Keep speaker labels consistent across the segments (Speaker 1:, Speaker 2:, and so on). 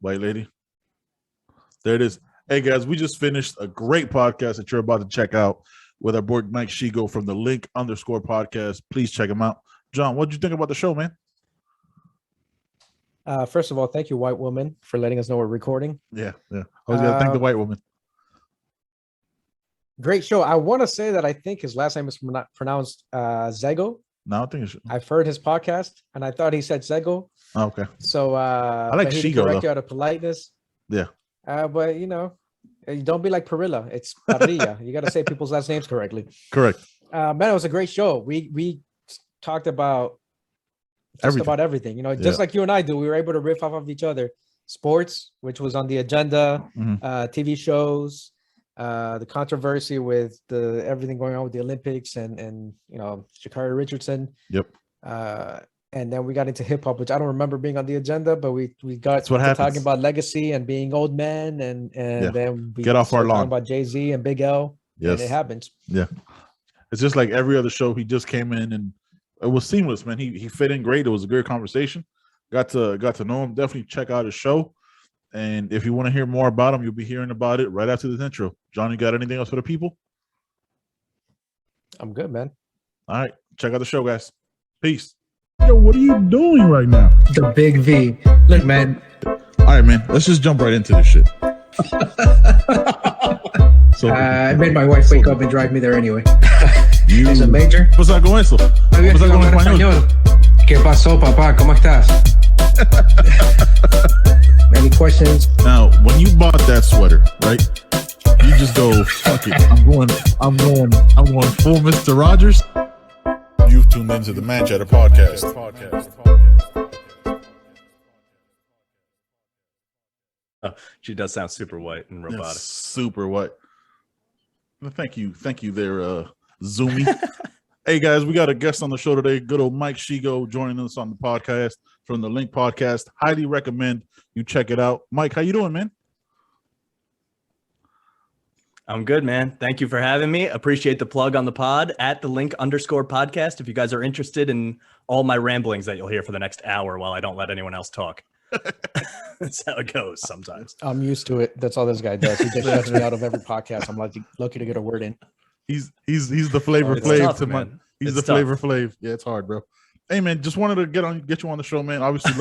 Speaker 1: White lady. There it is. Hey, guys, we just finished a great podcast that you're about to check out with our boy Mike Szego from the link_podcast. Please check him out. John, what did you think about the show, man?
Speaker 2: First of all, thank you, white woman, for letting us know we're recording.
Speaker 1: Yeah. Always got to thank the white woman.
Speaker 2: Great show. I want to say that I think his last name is pronounced Szego.
Speaker 1: No, I think it's...
Speaker 2: I've heard his podcast, and I thought he said Szego.
Speaker 1: Oh, okay.
Speaker 2: So
Speaker 1: I like Szego,
Speaker 2: correct you out of politeness.
Speaker 1: Yeah.
Speaker 2: But you don't be like Perilla. It's Parrilla. You got to say people's last names correctly.
Speaker 1: Correct.
Speaker 2: Man, it was a great show. We talked about about everything. Just like you and I do. We were able to riff off of each other. Sports, which was on the agenda, TV shows, the controversy with everything going on with the Olympics and Sha'Carri Richardson.
Speaker 1: Yep.
Speaker 2: And then we got into hip hop, which I don't remember being on the agenda, but we got to talking about legacy and being old men, and then we
Speaker 1: get off our lawn
Speaker 2: talking about Jay-Z and Big L.
Speaker 1: Yes,
Speaker 2: and it happens.
Speaker 1: Yeah, it's just like every other show. He just came in and it was seamless, man. He fit in great. It was a great conversation. Got to know him. Definitely check out his show. And if you want to hear more about him, you'll be hearing about it right after this intro. John, you got anything else for the people?
Speaker 2: I'm good, man.
Speaker 1: All right, check out the show, guys. Peace. Yo, what are you doing right now?
Speaker 3: The big V. Look, man.
Speaker 1: All right, man. Let's just jump right into this shit.
Speaker 3: I made my wife wake up and drive me there anyway. Es a major.
Speaker 1: Pasó con eso?
Speaker 3: ¿Qué
Speaker 1: Pasó con español?
Speaker 3: ¿Qué pasó, papá? ¿Cómo estás? Any questions?
Speaker 1: Now, when you bought that sweater, right? You just go, fuck it. I'm going full Mr. Rogers. You've tuned into the Man Chatter Podcast.
Speaker 4: Oh, she does sound super white and robotic.
Speaker 1: Yes, super white. Thank you there, Zoomy. Hey guys, we got a guest on the show today. Good old Mike Szego joining us on the podcast from the Link Podcast. Highly recommend you check it out. Mike, how you doing, man?
Speaker 4: I'm good, man. Thank you for having me. Appreciate the plug on the pod at the link_podcast. If you guys are interested in all my ramblings that you'll hear for the next hour while I don't let anyone else talk. That's how it goes sometimes.
Speaker 2: I'm used to it. That's all this guy does. He just shuts me out of every podcast. I'm lucky to get a word in.
Speaker 1: He's the flavor flav to my. He's the flavor flav. Yeah, it's hard, bro. Hey man, just wanted to get you on the show, man. Obviously,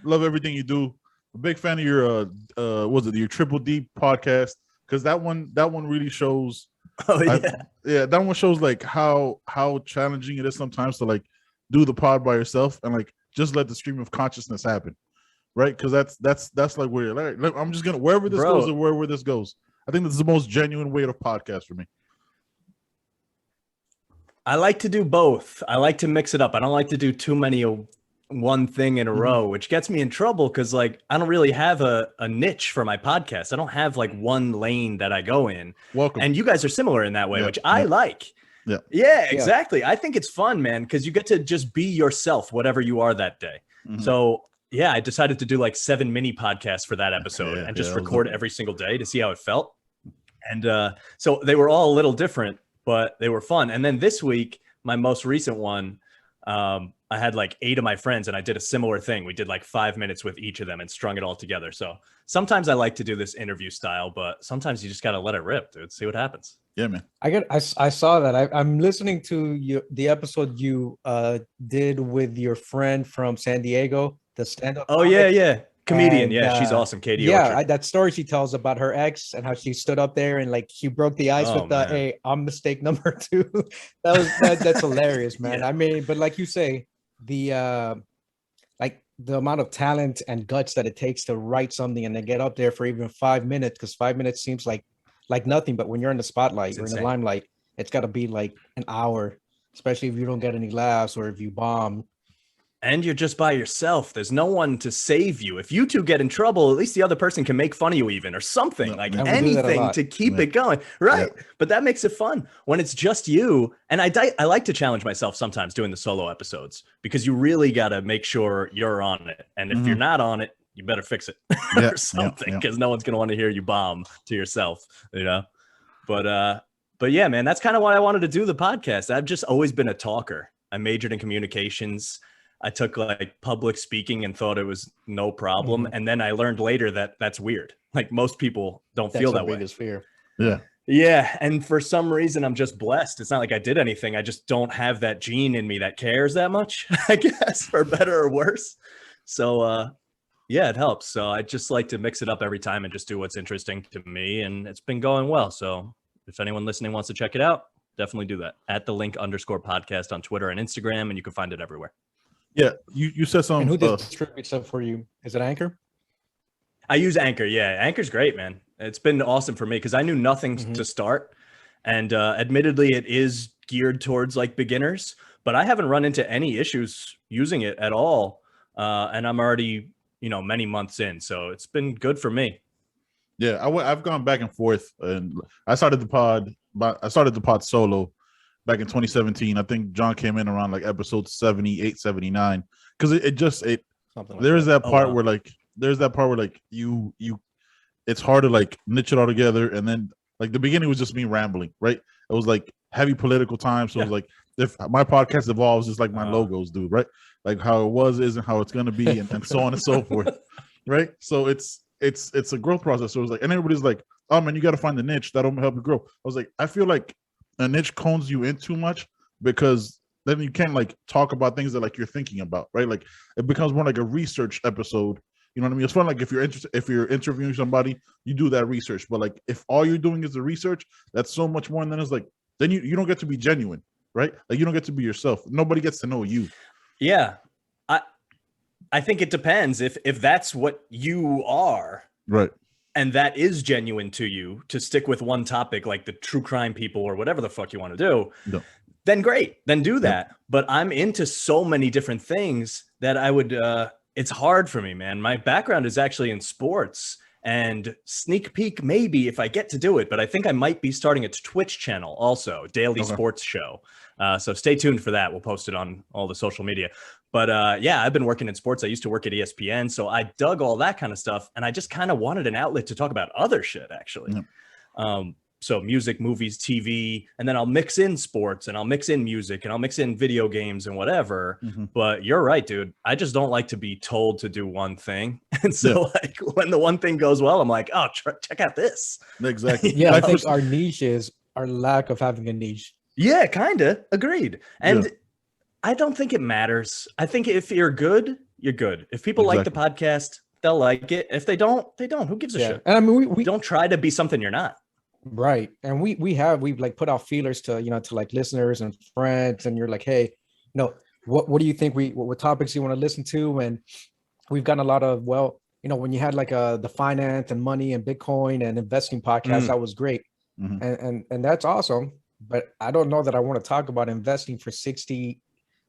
Speaker 1: love everything you do. A big fan of your your Triple D podcast, because that one really shows.
Speaker 4: Oh yeah,
Speaker 1: that one shows like how challenging it is sometimes to like do the pod by yourself and like just let the stream of consciousness happen, right? Because that's like where like I'm just gonna wherever this goes or wherever this goes. I think this is the most genuine way to podcast for me.
Speaker 4: I like to do both. I like to mix it up. I don't like to do too many one thing in a row, which gets me in trouble because like I don't really have a niche for my podcast. I don't have like one lane that I go in.
Speaker 1: Welcome.
Speaker 4: And you guys are similar in that way, which I like.
Speaker 1: Yeah,
Speaker 4: exactly. I think it's fun, man, because you get to just be yourself, whatever you are that day. So yeah, I decided to do like 7 mini podcasts for that episode and just record every single day to see how it felt. And so they were all a little different, but they were fun. And then this week, my most recent one, I had like 8 of my friends and I did a similar thing. We did like 5 minutes with each of them and strung it all together. So sometimes I like to do this interview style, but sometimes you just got to let it rip, dude. See what happens.
Speaker 1: Yeah, man.
Speaker 2: I saw that. I'm listening to the episode you did with your friend from San Diego, the stand-up.
Speaker 4: Oh, comic. Yeah. Comedian. And, she's awesome. Katie.
Speaker 2: Yeah, that story she tells about her ex and how she stood up there and like she broke the ice with the, hey, I'm mistake number 2. That's hilarious, man. I mean, but like you say, the amount of talent and guts that it takes to write something and then get up there for even 5 minutes, because 5 minutes seems like nothing, but when you're in the spotlight or in the limelight, it's got to be like an hour, especially if you don't get any laughs or if you bomb.
Speaker 4: And you're just by yourself. There's no one to save you. If you two get in trouble, at least the other person can make fun of you even or something, like anything to keep it going. Right. Yeah. But that makes it fun when it's just you. And I like to challenge myself sometimes doing the solo episodes because you really got to make sure you're on it. And if you're not on it, you better fix it or something because no one's going to want to hear you bomb to yourself, you know? But yeah, man, that's kind of why I wanted to do the podcast. I've just always been a talker. I majored in communications. I took like public speaking and thought it was no problem. And then I learned later that that's weird. Like most people don't feel that way.
Speaker 2: Biggest fear.
Speaker 1: Yeah.
Speaker 4: Yeah. And for some reason, I'm just blessed. It's not like I did anything. I just don't have that gene in me that cares that much, I guess, for better or worse. So, yeah, it helps. So I just like to mix it up every time and just do what's interesting to me. And it's been going well. So if anyone listening wants to check it out, definitely do that at the link_podcast on Twitter and Instagram. And you can find it everywhere.
Speaker 1: Yeah. You said something.
Speaker 2: And who distributes stuff for you? Is it Anchor?
Speaker 4: I use Anchor. Yeah. Anchor's great, man. It's been awesome for me because I knew nothing to start. And admittedly, it is geared towards like beginners, but I haven't run into any issues using it at all. And I'm already, many months in. So it's been good for me.
Speaker 1: Yeah, I've gone back and forth, and I started the pod solo back in 2017. I think John came in around like episode 78, 79, because there's that part where you it's hard to like niche it all together, and then like the beginning was just me rambling, right? It was like heavy political time, so it was like if my podcast evolves, just like my logos do, right? Like how it was isn't how it's gonna be, and so on and so forth, right? So it's a growth process. So it was like, and everybody's like, oh man, you got to find the niche that'll help you grow. I was like, I feel like a niche cones you in too much, because then you can't like talk about things that like you're thinking about, right? Like it becomes more like a research episode. You know what I mean? It's fun. Like if you're interviewing somebody, you do that research. But like if all you're doing is the research, that's so much more. And then it's like, then you don't get to be genuine, right? Like you don't get to be yourself. Nobody gets to know you.
Speaker 4: Yeah. I think it depends if that's what you are.
Speaker 1: Right.
Speaker 4: And that is genuine to you to stick with one topic, like the true crime people or whatever the fuck you want to do, then great, then do that. But I'm into so many different things that I would, it's hard for me, man. My background is actually in sports, and sneak peek maybe if I get to do it, but I think I might be starting a Twitch channel also, daily sports show. So stay tuned for that. We'll post it on all the social media. But yeah, I've been working in sports. I used to work at ESPN. So I dug all that kind of stuff. And I just kind of wanted an outlet to talk about other shit, actually. So music, movies, TV, and then I'll mix in sports and I'll mix in music and I'll mix in video games and whatever. But you're right, dude. I just don't like to be told to do one thing. And so like when the one thing goes well, I'm like, oh, check out this.
Speaker 1: Exactly.
Speaker 2: Yeah, I think our niche is our lack of having a niche.
Speaker 4: Yeah, kind of. Agreed. And I don't think it matters. I think if you're good, you're good. If people like the podcast, they'll like it. If they don't, they don't. Who gives a shit?
Speaker 2: And I mean, we
Speaker 4: don't try to be something you're not.
Speaker 2: Right. And we've like put out feelers to, to like listeners and friends, and you're like, hey, what do you think what topics you want to listen to? And we've gotten a lot of, when you had like the finance and money and Bitcoin and investing podcast, that was great. And that's awesome. But I don't know that I want to talk about investing for 60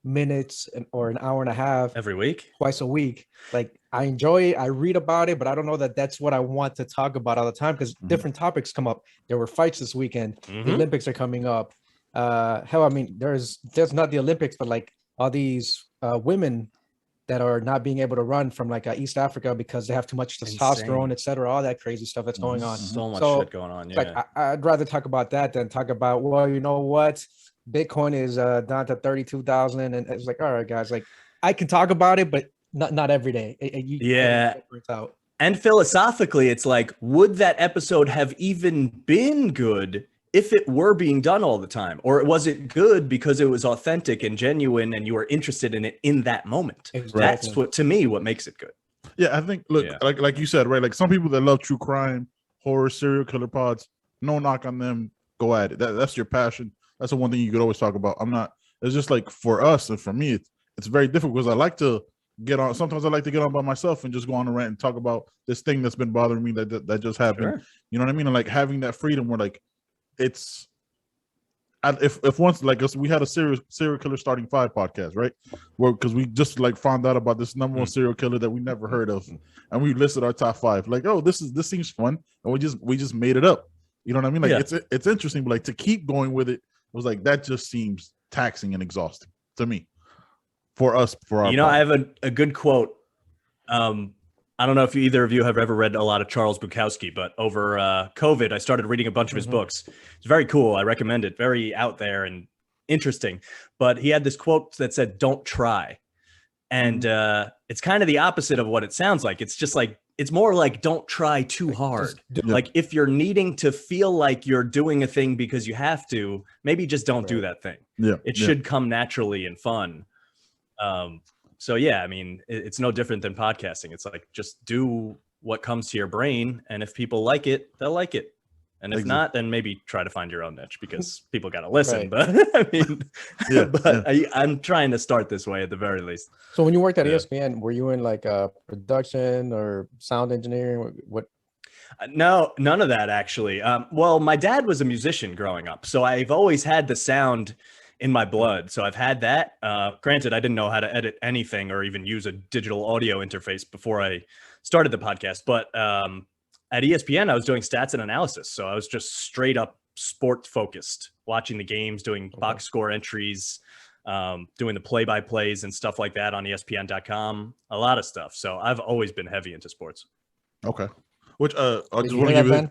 Speaker 2: minutes or an hour and a half
Speaker 4: every week,
Speaker 2: twice a week. Like I enjoy it, I read about it, but I don't know that that's what I want to talk about all the time, because different topics come up. There were fights this weekend. The Olympics are coming up. Hell, I mean, there's not the Olympics, but like all these women that are not being able to run from like East Africa because they have too much testosterone, etc. All that crazy stuff that's going on.
Speaker 4: So much shit going on. Yeah.
Speaker 2: Like I'd rather talk about that than talk about, well, you know what? Bitcoin is down to 32,000, and it's like, all right, guys, like I can talk about it, but not every day. And
Speaker 4: philosophically, it's like, would that episode have even been good if it were being done all the time, or was it good because it was authentic and genuine, and you were interested in it in that moment?
Speaker 2: Exactly.
Speaker 4: That's what makes it good.
Speaker 1: Yeah, I think like you said, right? Like some people that love true crime, horror, serial killer pods, no knock on them. Go at it. That's your passion. That's the one thing you could always talk about. It's just like for us and for me, it's very difficult because I like to get on. Sometimes I like to get on by myself and just go on a rant and talk about this thing that's been bothering me that just happened.
Speaker 4: Sure.
Speaker 1: You know what I mean? And like having that freedom where like if once like us, we had a serial killer starting 5 podcast, right? Well, because we just like found out about this number one serial killer that we never heard of, and we listed our top 5. Like, oh, this seems fun, and we just made it up. You know what I mean? Like it's interesting, but like to keep going with it was like that just seems taxing and exhausting to me. For us, for our
Speaker 4: I have a good quote. I don't know if either of you have ever read a lot of Charles Bukowski, but over COVID, I started reading a bunch of his books. It's very cool. I recommend it. Very out there and interesting. But he had this quote that said, "Don't try." And it's kind of the opposite of what it sounds like. It's just like, it's more like, don't try too hard. Like if you're needing to feel like you're doing a thing because you have to, maybe just don't do that thing. It should come naturally and fun. So yeah, I mean, it's no different than podcasting. It's like, just do what comes to your brain. And if people like it, they'll like it. And if not, then maybe try to find your own niche because people got to listen. But I mean, I'm trying to start this way at the very least.
Speaker 2: So when you worked at ESPN, were you in like production or sound engineering? What?
Speaker 4: No, none of that actually. Well, my dad was a musician growing up, so I've always had the sound in my blood. So I've had that. Granted, I didn't know how to edit anything or even use a digital audio interface before I started the podcast, but at ESPN, I was doing stats and analysis. So I was just straight up sport focused, watching the games, doing box score entries, doing the play-by-plays and stuff like that on ESPN.com, a lot of stuff. So I've always been heavy into sports.
Speaker 1: Okay. Which I just want to give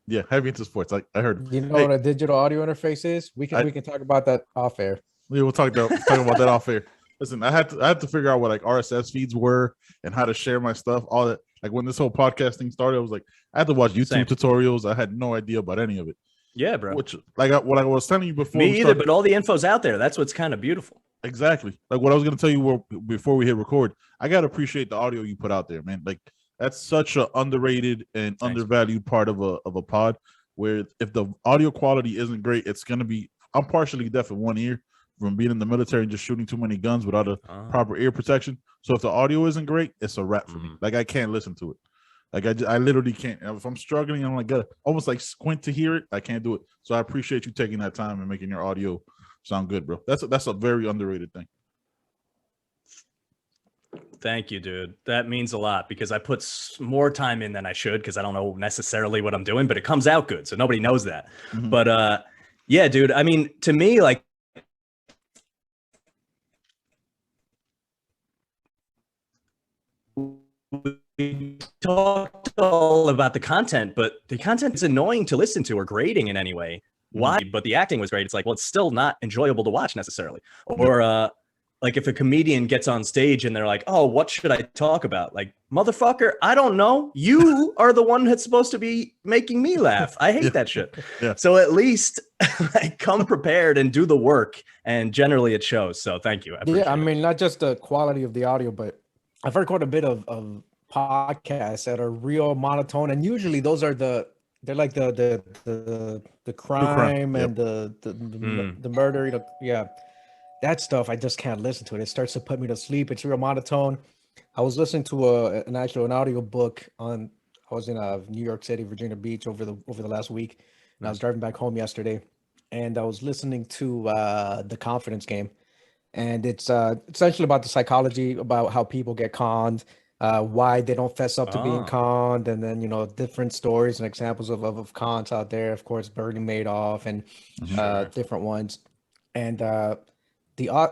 Speaker 1: you, heavy into sports. I heard.
Speaker 2: You know what a digital audio interface is? We can talk about that off air.
Speaker 1: Yeah, we'll talk about that off air. Listen, I had to figure out what like RSS feeds were and how to share my stuff. All that. Like when this whole podcasting started, I was like, I had to watch YouTube tutorials. I had no idea about any of it.
Speaker 4: Yeah, bro.
Speaker 1: Which, like what I was telling you before.
Speaker 4: Me either, but all the info's out there. That's what's kind of beautiful.
Speaker 1: Exactly. Like what I was going to tell you before we hit record, I got to appreciate the audio you put out there, man. Like that's such an underrated and undervalued part of a pod where if the audio quality isn't great, it's going to be, I'm partially deaf in one ear from being in the military and just shooting too many guns without a proper ear protection. So if the audio isn't great, it's a wrap for me. Like I can't listen to it. Like I literally can't. If I'm struggling, I'm like almost like squint to hear it. I can't do it. So I appreciate you taking that time and making your audio sound good, bro. That's a very underrated thing.
Speaker 4: Thank you, dude. That means a lot because I put more time in than I should because I don't know necessarily what I'm doing, but it comes out good. So nobody knows that. But yeah, dude. I mean, to me, like. We talked all about the content, but the content is annoying to listen to or grating in any way. Why? But the acting was great. It's like, well, it's still not enjoyable to watch necessarily. Or like if a comedian gets on stage and they're like, oh, what should I talk about? Like, motherfucker, I don't know. You are the one that's supposed to be making me laugh. I hate that shit. So at least like come prepared and do the work. And generally it shows. So thank you.
Speaker 2: I mean, not just the quality of the audio, but I've heard quite a bit of podcasts that are real monotone, and usually those are they're like the crime and the murder. You know, that stuff I just can't listen to it. It starts to put me to sleep. It's real monotone. I was listening to an audio book I was in New York City, Virginia Beach over the last week, and I was driving back home yesterday, and I was listening to The Confidence Game. And it's essentially about the psychology about how people get conned, why they don't fess up to being conned, and then, you know, different stories and examples of cons out there. Of course, Bernie Madoff and different ones. And I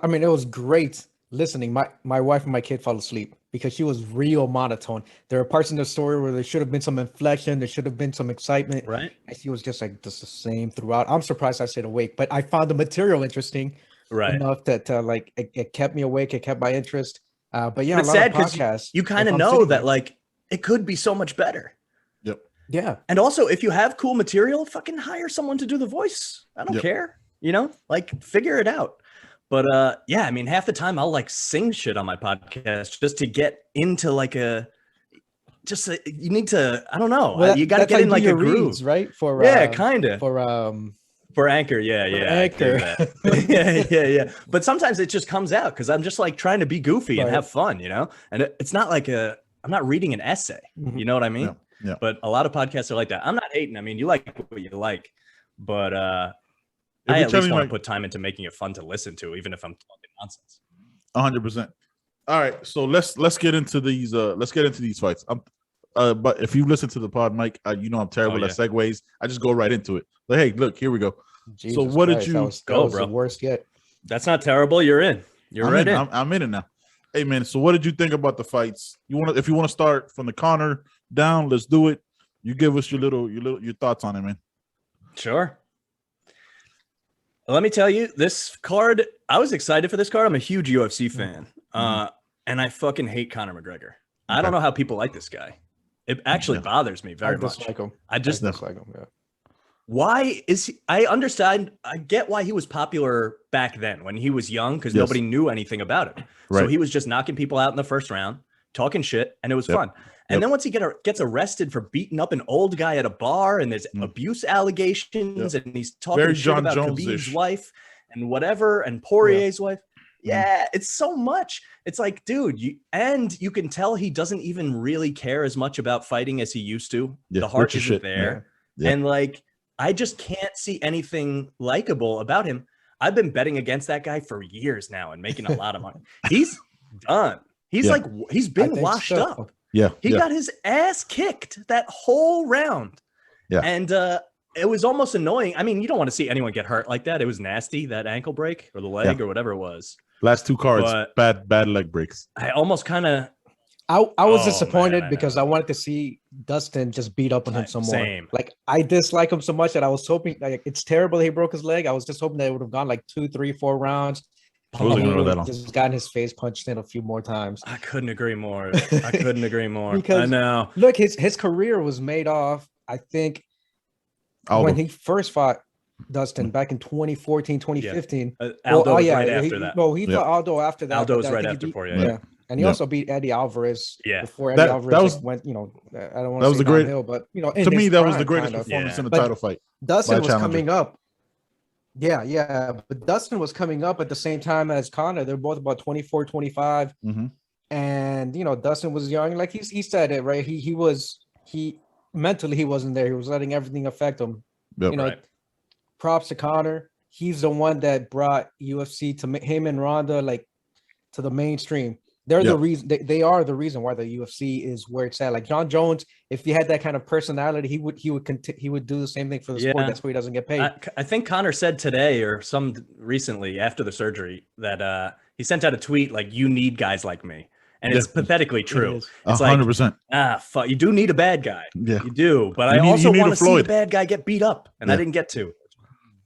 Speaker 2: mean, it was great listening. My wife and my kid fell asleep because she was real monotone. There are parts in the story where there should have been some inflection, there should have been some excitement.
Speaker 4: Right.
Speaker 2: And she was just like just the same throughout. I'm surprised I stayed awake, but I found the material interesting. Enough that like it kept me awake, it kept my interest. But yeah,
Speaker 4: it's sad because you kind of know that like it could be so much better.
Speaker 1: Yep.
Speaker 2: Yeah.
Speaker 4: And also, if you have cool material, fucking hire someone to do the voice. I don't care. You know, like figure it out. But yeah, I mean, half the time I'll like sing shit on my podcast just to get into like you need to. I don't know.
Speaker 2: Well,
Speaker 4: you got to get in like a groove,
Speaker 2: reads, right? For
Speaker 4: kind of for Anchor, Anchor. yeah. But sometimes it just comes out because I'm just like trying to be goofy and have fun, you know. And it's not like I'm not reading an essay, you know what I mean?
Speaker 1: Yeah.
Speaker 4: But a lot of podcasts are like that. I'm not hating. I mean, you like what you like, but I at least want to put time into making it fun to listen to, even if I'm talking nonsense.
Speaker 1: 100%. All right, so let's get into these. Let's get into these fights. But if you listen to the pod, Mike, you know I'm terrible at segues. I just go right into it. Like, hey, look, here we go.
Speaker 2: Jesus
Speaker 1: so what
Speaker 2: Christ,
Speaker 1: did you
Speaker 2: that was
Speaker 4: bro?
Speaker 2: The worst yet.
Speaker 4: That's not terrible. You're in. You're right in.
Speaker 1: I'm in it now. Hey man, so what did you think about the fights? If you want to start from the Conor down, let's do it. You give us your thoughts on it, man.
Speaker 4: Sure. Let me tell you, this card, I was excited for this card. I'm a huge UFC fan. and I fucking hate Conor McGregor. I don't know how people like this guy. It actually bothers me very much. I just
Speaker 2: dislike him. Yeah.
Speaker 4: Why is he? I understand. I get why he was popular back then when he was young, because nobody knew anything about him. Right. So he was just knocking people out in the first round, talking shit, and it was fun. And then once he gets arrested for beating up an old guy at a bar, and there's abuse allegations, and he's talking shit about Khabib's wife and whatever, and Poirier's wife. Yeah, it's so much. It's like, dude, you can tell he doesn't even really care as much about fighting as he used to. The heart isn't there. And like, I just can't see anything likable about him. I've been betting against that guy for years now and making a lot of money. He's done. He's like, he's been washed up.
Speaker 1: Yeah.
Speaker 4: He got his ass kicked that whole round. Yeah. And it was almost annoying. I mean, you don't want to see anyone get hurt like that. It was nasty, that ankle break or the leg or whatever it was.
Speaker 1: Last 2 cards, bad leg breaks.
Speaker 4: I almost kind of.
Speaker 2: I was disappointed because I wanted to see Dustin just beat up on him some more.
Speaker 4: Same.
Speaker 2: Like, I dislike him so much that I was hoping, like, it's terrible he broke his leg. I was just hoping that it would have gone like 2, 3, 4 rounds. Just gotten his face punched in a few more times.
Speaker 4: I couldn't agree more. Because, I know.
Speaker 2: Look, his career was made off, I think, when he first fought Dustin back in 2014, 2015.
Speaker 4: Aldo was right after that.
Speaker 2: No, he fought Aldo after that.
Speaker 4: Aldo was right after Poirier.
Speaker 2: Yeah. And he also beat Eddie Alvarez before Eddie Alvarez went, I don't want to say downhill, but,
Speaker 1: to me, that was the greatest performance in the title fight.
Speaker 2: Dustin was coming up. Yeah. But Dustin was coming up at the same time as Conor. They're both about 24, 25. And, Dustin was young. Like he said it, right? He mentally, he wasn't there. He was letting everything affect him. Yep. Props to Conor. He's the one that brought UFC to him and Ronda, like, to the mainstream. They're the reason. They are the reason why the UFC is where it's at. Like John Jones, if he had that kind of personality, he would do the same thing for the sport. That's why he doesn't get paid.
Speaker 4: I think Conor said today or recently after the surgery that he sent out a tweet like, "You need guys like me," and it's pathetically true. It's
Speaker 1: 100%.
Speaker 4: Fuck, you do need a bad guy. Yeah, you do. But I also want to see the bad guy get beat up, and I didn't get to.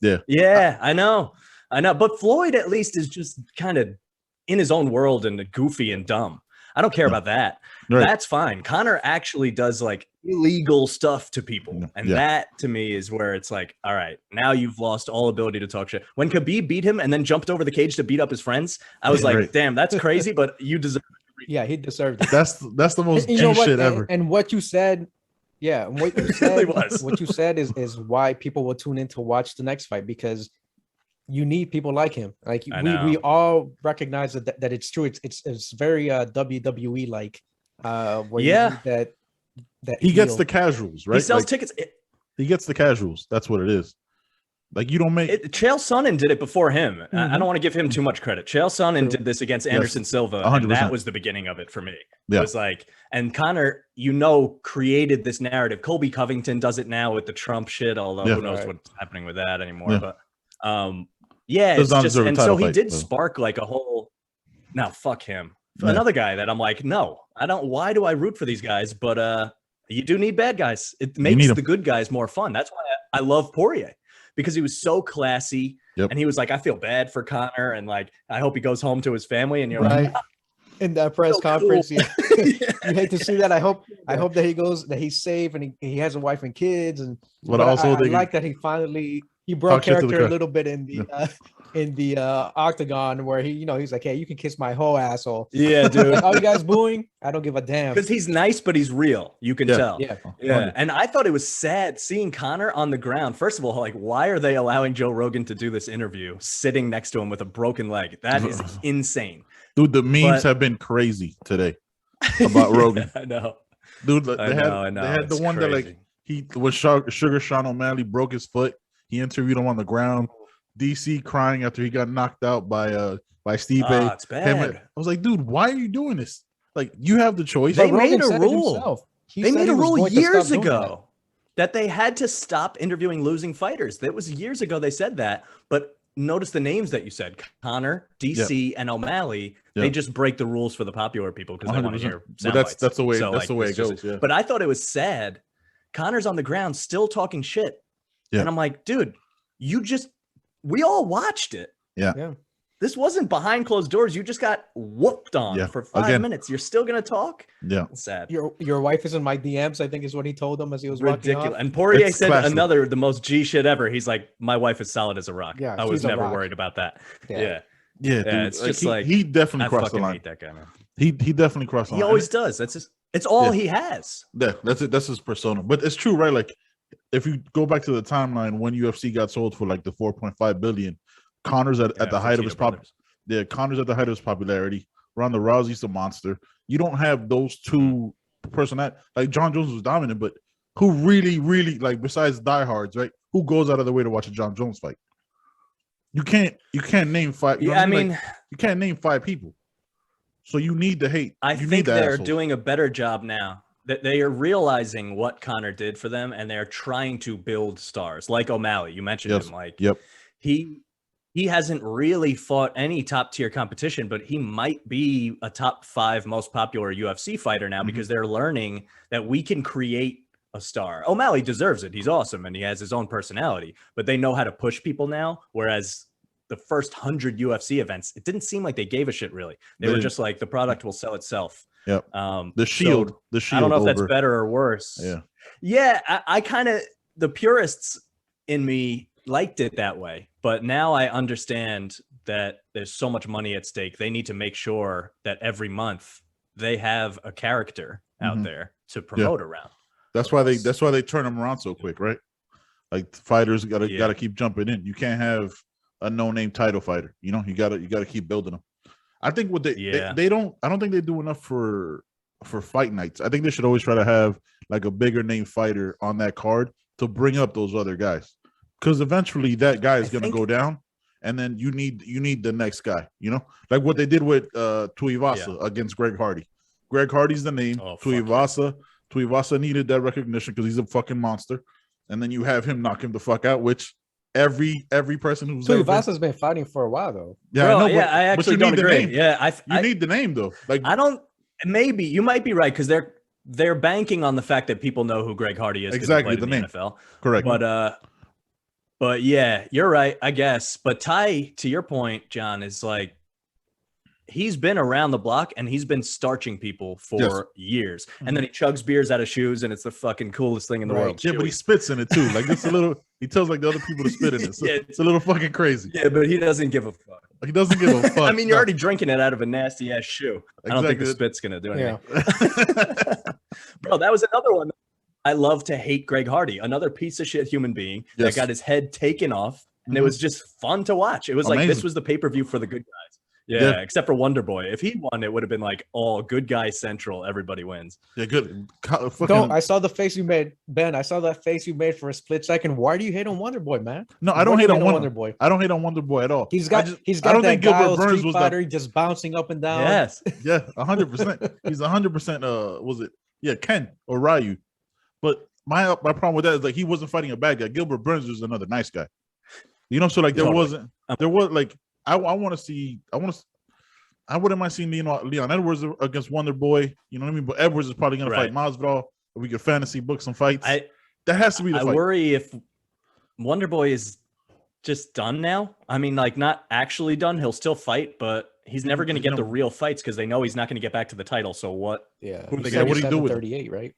Speaker 4: Yeah, I know. But Floyd at least is just kind of in his own world and goofy and dumb. I don't care about that. Right. That's fine. Conor actually does like illegal stuff to people. And that to me is where it's like, all right, now you've lost all ability to talk shit. When Khabib beat him and then jumped over the cage to beat up his friends, I was like, damn, that's crazy, but you deserve it.
Speaker 2: Yeah, he deserved it.
Speaker 1: That's the most G shit ever.
Speaker 2: And what you said, what you said, what you said is why people will tune in to watch the next fight, because you need people like him. Like we all recognize that it's true. It's very WWE like. That
Speaker 1: he gets the casuals, right?
Speaker 4: He sells tickets.
Speaker 1: He gets the casuals. That's what it is. Like, you don't make
Speaker 4: Chael Sonnen did it before him. I don't want to give him too much credit. Chael Sonnen did this against Anderson Silva, 100%. And that was the beginning of it for me. It was like, and Conor, created this narrative. Colby Covington does it now with the Trump shit, although who knows what's happening with that anymore. But it's just, and so he did spark like a whole. Now fuck him. Another guy that I'm like, no, I don't. Why do I root for these guys? But you do need bad guys. It makes the good guys more fun. That's why I love Poirier, because he was so classy, and he was like, I feel bad for Conor, and like, I hope he goes home to his family. And you're like,
Speaker 2: in that press conference, you hate to see that. I hope that he's safe and he has a wife and kids. And
Speaker 1: but also
Speaker 2: I like that he broke character a little bit in the octagon, where he's like, hey, you can kiss my whole asshole.
Speaker 4: Yeah, dude.
Speaker 2: All you guys booing? I don't give a damn.
Speaker 4: Because he's nice, but he's real. You can tell. Yeah. And I thought it was sad seeing Conor on the ground. First of all, like, why are they allowing Joe Rogan to do this interview sitting next to him with a broken leg? That is insane.
Speaker 1: Dude, the memes have been crazy today about Rogan.
Speaker 4: I know.
Speaker 1: Dude, they had the one that, like, he was Sugar Sean O'Malley broke his foot. He interviewed him on the ground. DC crying after he got knocked out by Stipe.
Speaker 4: It's bad.
Speaker 1: I was like, dude, why are you doing this? Like, you have the choice.
Speaker 4: They made a rule. They made a rule years ago that they had to stop interviewing losing fighters. That was years ago they said that. But notice the names that you said: Conor, DC, and O'Malley. They just break the rules for the popular people because they want to hear sound bites.
Speaker 1: That's the way. So, that's the way it goes.
Speaker 4: But I thought it was sad. Conor's on the ground still talking shit, and I'm like, dude, we all watched it.
Speaker 1: Yeah.
Speaker 4: This wasn't behind closed doors. You just got whooped on for 5 minutes. You're still gonna talk?
Speaker 1: Yeah.
Speaker 4: That's sad.
Speaker 2: Your wife is in my DMs, I think is what he told him as he was walking off.
Speaker 4: And Poirier
Speaker 1: It's
Speaker 4: said
Speaker 1: classic.
Speaker 4: the most G shit ever. He's like, my wife is solid as a rock.
Speaker 2: Yeah,
Speaker 4: I was
Speaker 2: she's a
Speaker 4: never
Speaker 2: rock.
Speaker 4: worried about that.
Speaker 2: Yeah.
Speaker 1: Yeah, dude.
Speaker 4: It's just
Speaker 1: he definitely
Speaker 4: I
Speaker 1: crossed the
Speaker 4: fucking
Speaker 1: line.
Speaker 4: hate that guy, man.
Speaker 1: He definitely crossed the line.
Speaker 4: He always does. It's all he has.
Speaker 1: Yeah, that's it. That's his persona. But it's true, right? Like, if you go back to the timeline when UFC got sold for like the 4.5 billion, Conor's at the height of his Conor's at the height of his popularity. Ronda Rousey's a monster. You don't have those two personalities. Like John Jones was dominant, but who really, really, like, besides diehards, right? Who goes out of their way to watch a John Jones fight? You can't name five.
Speaker 4: Yeah, I mean,
Speaker 1: like, you can't name 5 people. So you need to hate.
Speaker 4: I think they're doing a better job now. That they are realizing what Conor did for them, and they're trying to build stars like O'Malley. You mentioned him, like he hasn't really fought any top tier competition, but he might be a top 5 most popular UFC fighter now because they're learning that we can create a star. O'Malley deserves it. He's awesome and he has his own personality, but they know how to push people now. Whereas the first 100 UFC events, it didn't seem like they gave a shit really. They were just like, the product will sell itself.
Speaker 1: Yep. The shield.
Speaker 4: I don't know if that's better or worse. Yeah. I kind of, the purists in me liked it that way, but now I understand that there's so much money at stake. They need to make sure that every month they have a character out there to promote around.
Speaker 1: That's why they turn them around so quick, right? Like, fighters gotta keep jumping in. You can't have a no-name title fighter. You know, you gotta keep building them. I think what they don't. I don't think they do enough for fight nights. I think they should always try to have like a bigger name fighter on that card to bring up those other guys, because eventually that guy is gonna go down, and then you need the next guy. You know, like what they did with Tuivasa against Greg Hardy. Greg Hardy's the name. Tuivasa needed that recognition because he's a fucking monster, and then you have him knock him the fuck out, which every person who's
Speaker 2: Tuivasa's been fighting for a while though.
Speaker 1: Yeah,
Speaker 4: bro,
Speaker 1: I know,
Speaker 4: I actually don't agree. Yeah,
Speaker 1: you need the name though. Like,
Speaker 4: I don't. Maybe you might be right because they're banking on the fact that people know who Greg Hardy is.
Speaker 1: Exactly,
Speaker 4: the
Speaker 1: name.
Speaker 4: NFL.
Speaker 1: Correct.
Speaker 4: But yeah, you're right, I guess. But Ty, to your point, John, is like, he's been around the block and he's been starching people for years. And then he chugs beers out of shoes and it's the fucking coolest thing in the world.
Speaker 1: Yeah, but he spits in it too. Like, it's a little, he tells like the other people to spit in it. So it's a little fucking crazy.
Speaker 4: Yeah, but he doesn't give a fuck.
Speaker 1: He doesn't give a fuck.
Speaker 4: I mean, you're already drinking it out of a nasty ass shoe. I don't think the spit's going to do anything. Yeah. Bro, that was another one. I love to hate Greg Hardy, another piece of shit human being that got his head taken off. And it was just fun to watch. It was like, this was the pay-per-view for the good guys. Yeah, except for Wonder Boy. If he won, it would have been like, all good guy central. Everybody wins.
Speaker 1: Yeah, good.
Speaker 2: I saw the face you made, Ben. I saw that face you made for a split second. Why do you hate on Wonder Boy, man?
Speaker 1: No, I don't hate on Wonder Boy. I don't hate on Wonder Boy at all.
Speaker 2: He's got that Gilbert Burns Street Fighter just bouncing up and down.
Speaker 4: Yes.
Speaker 1: Yeah, 100%. He's 100%. Was it? Yeah, Ken or Ryu. But my problem with that is like, he wasn't fighting a bad guy. Gilbert Burns was another nice guy. You know, so like there was like, I wouldn't mind seeing Leon Edwards against Wonder Boy. You know what I mean? But Edwards is probably going to fight Masvidal. We could fantasy book some fights. That has to be the fight.
Speaker 4: I worry if Wonder Boy is just done now. I mean, like, not actually done. He'll still fight, but he's never going to get the real fights because they know he's not going to get back to the title. So what?
Speaker 2: Yeah.
Speaker 1: What do you do with
Speaker 2: 38, right?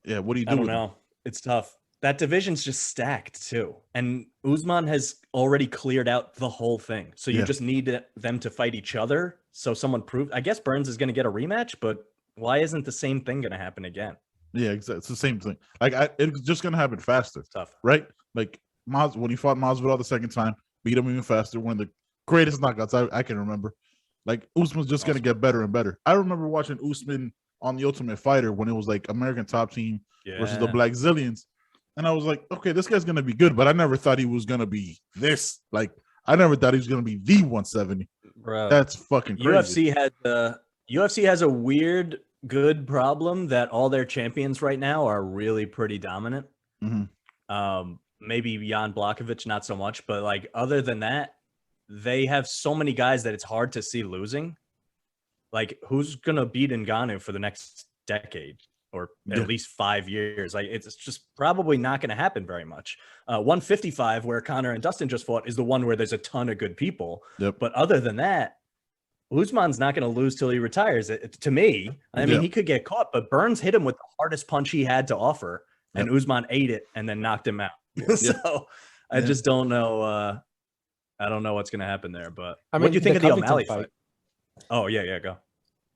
Speaker 1: Yeah. What do you do?
Speaker 4: I don't know. It's tough. That division's just stacked too. And Usman has already cleared out the whole thing. So you just need them to fight each other. So someone proved, I guess Burns is going to get a rematch, but why isn't the same thing going to happen again?
Speaker 1: Yeah, exactly. It's the same thing. Like, it's just going to happen faster.
Speaker 4: It's tough.
Speaker 1: Right? Like, when he fought Masvidal the second time, beat him even faster. One of the greatest knockouts I can remember. Like, Usman's just going to get better and better. I remember watching Usman on The Ultimate Fighter when it was like American Top Team versus the Black Zillions. And I was like, okay, this guy's going to be good, but I never thought he was going to be this. Like, I never thought he was going to be the 170.
Speaker 4: Bro,
Speaker 1: that's fucking crazy.
Speaker 4: UFC has a weird good problem that all their champions right now are really pretty dominant. Maybe Jan Blachowicz, not so much, but like, other than that, they have so many guys that it's hard to see losing. Like, who's going to beat Ngannou for the next decade? or at least 5 years. Like it's just probably not going to happen very much. 155, where Conor and Dustin just fought, is the one where there's a ton of good people. But other than that, Usman's not going to lose till he retires. To me, I mean, he could get caught, but Burns hit him with the hardest punch he had to offer, and Usman ate it and then knocked him out. So I just don't know. I don't know what's going to happen there. But what do you think of the O'Malley fight? Oh, yeah, go.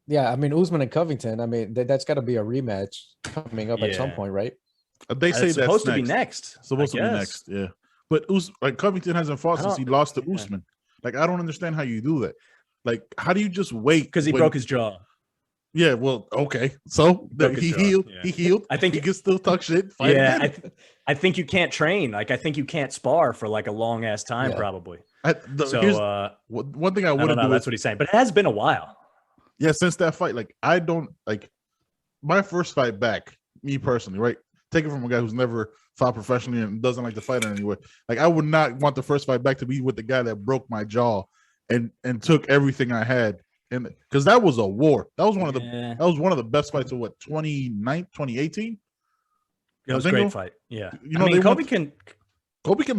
Speaker 2: Yeah, I mean, Usman and Covington, I mean, that's got to be a rematch coming up at some point, right?
Speaker 1: They say
Speaker 2: it's
Speaker 1: that's
Speaker 2: supposed
Speaker 1: to
Speaker 2: be
Speaker 1: next. Supposed to be next, yeah. But like Covington hasn't fought since he lost to Usman. Like, I don't understand how you do that. Like, how do you just wait?
Speaker 4: Because he broke his jaw.
Speaker 1: Yeah, well, okay. So he healed. Yeah. He healed.
Speaker 4: I think
Speaker 1: he can still talk shit.
Speaker 4: I think you can't train. Like, I think you can't spar for like a long ass time, probably.
Speaker 1: One thing I wouldn't do.
Speaker 4: That's what he's saying. But it has been a while.
Speaker 1: Yeah, since that fight, like I don't like my first fight back. Me personally, right? Take it from a guy who's never fought professionally and doesn't like to fight in any way. Like I would not want the first fight back to be with the guy that broke my jaw and took everything I had. And because that was a war. That was one of the best fights of 2018.
Speaker 4: It was a great fight. Yeah.
Speaker 1: You know, Kobe can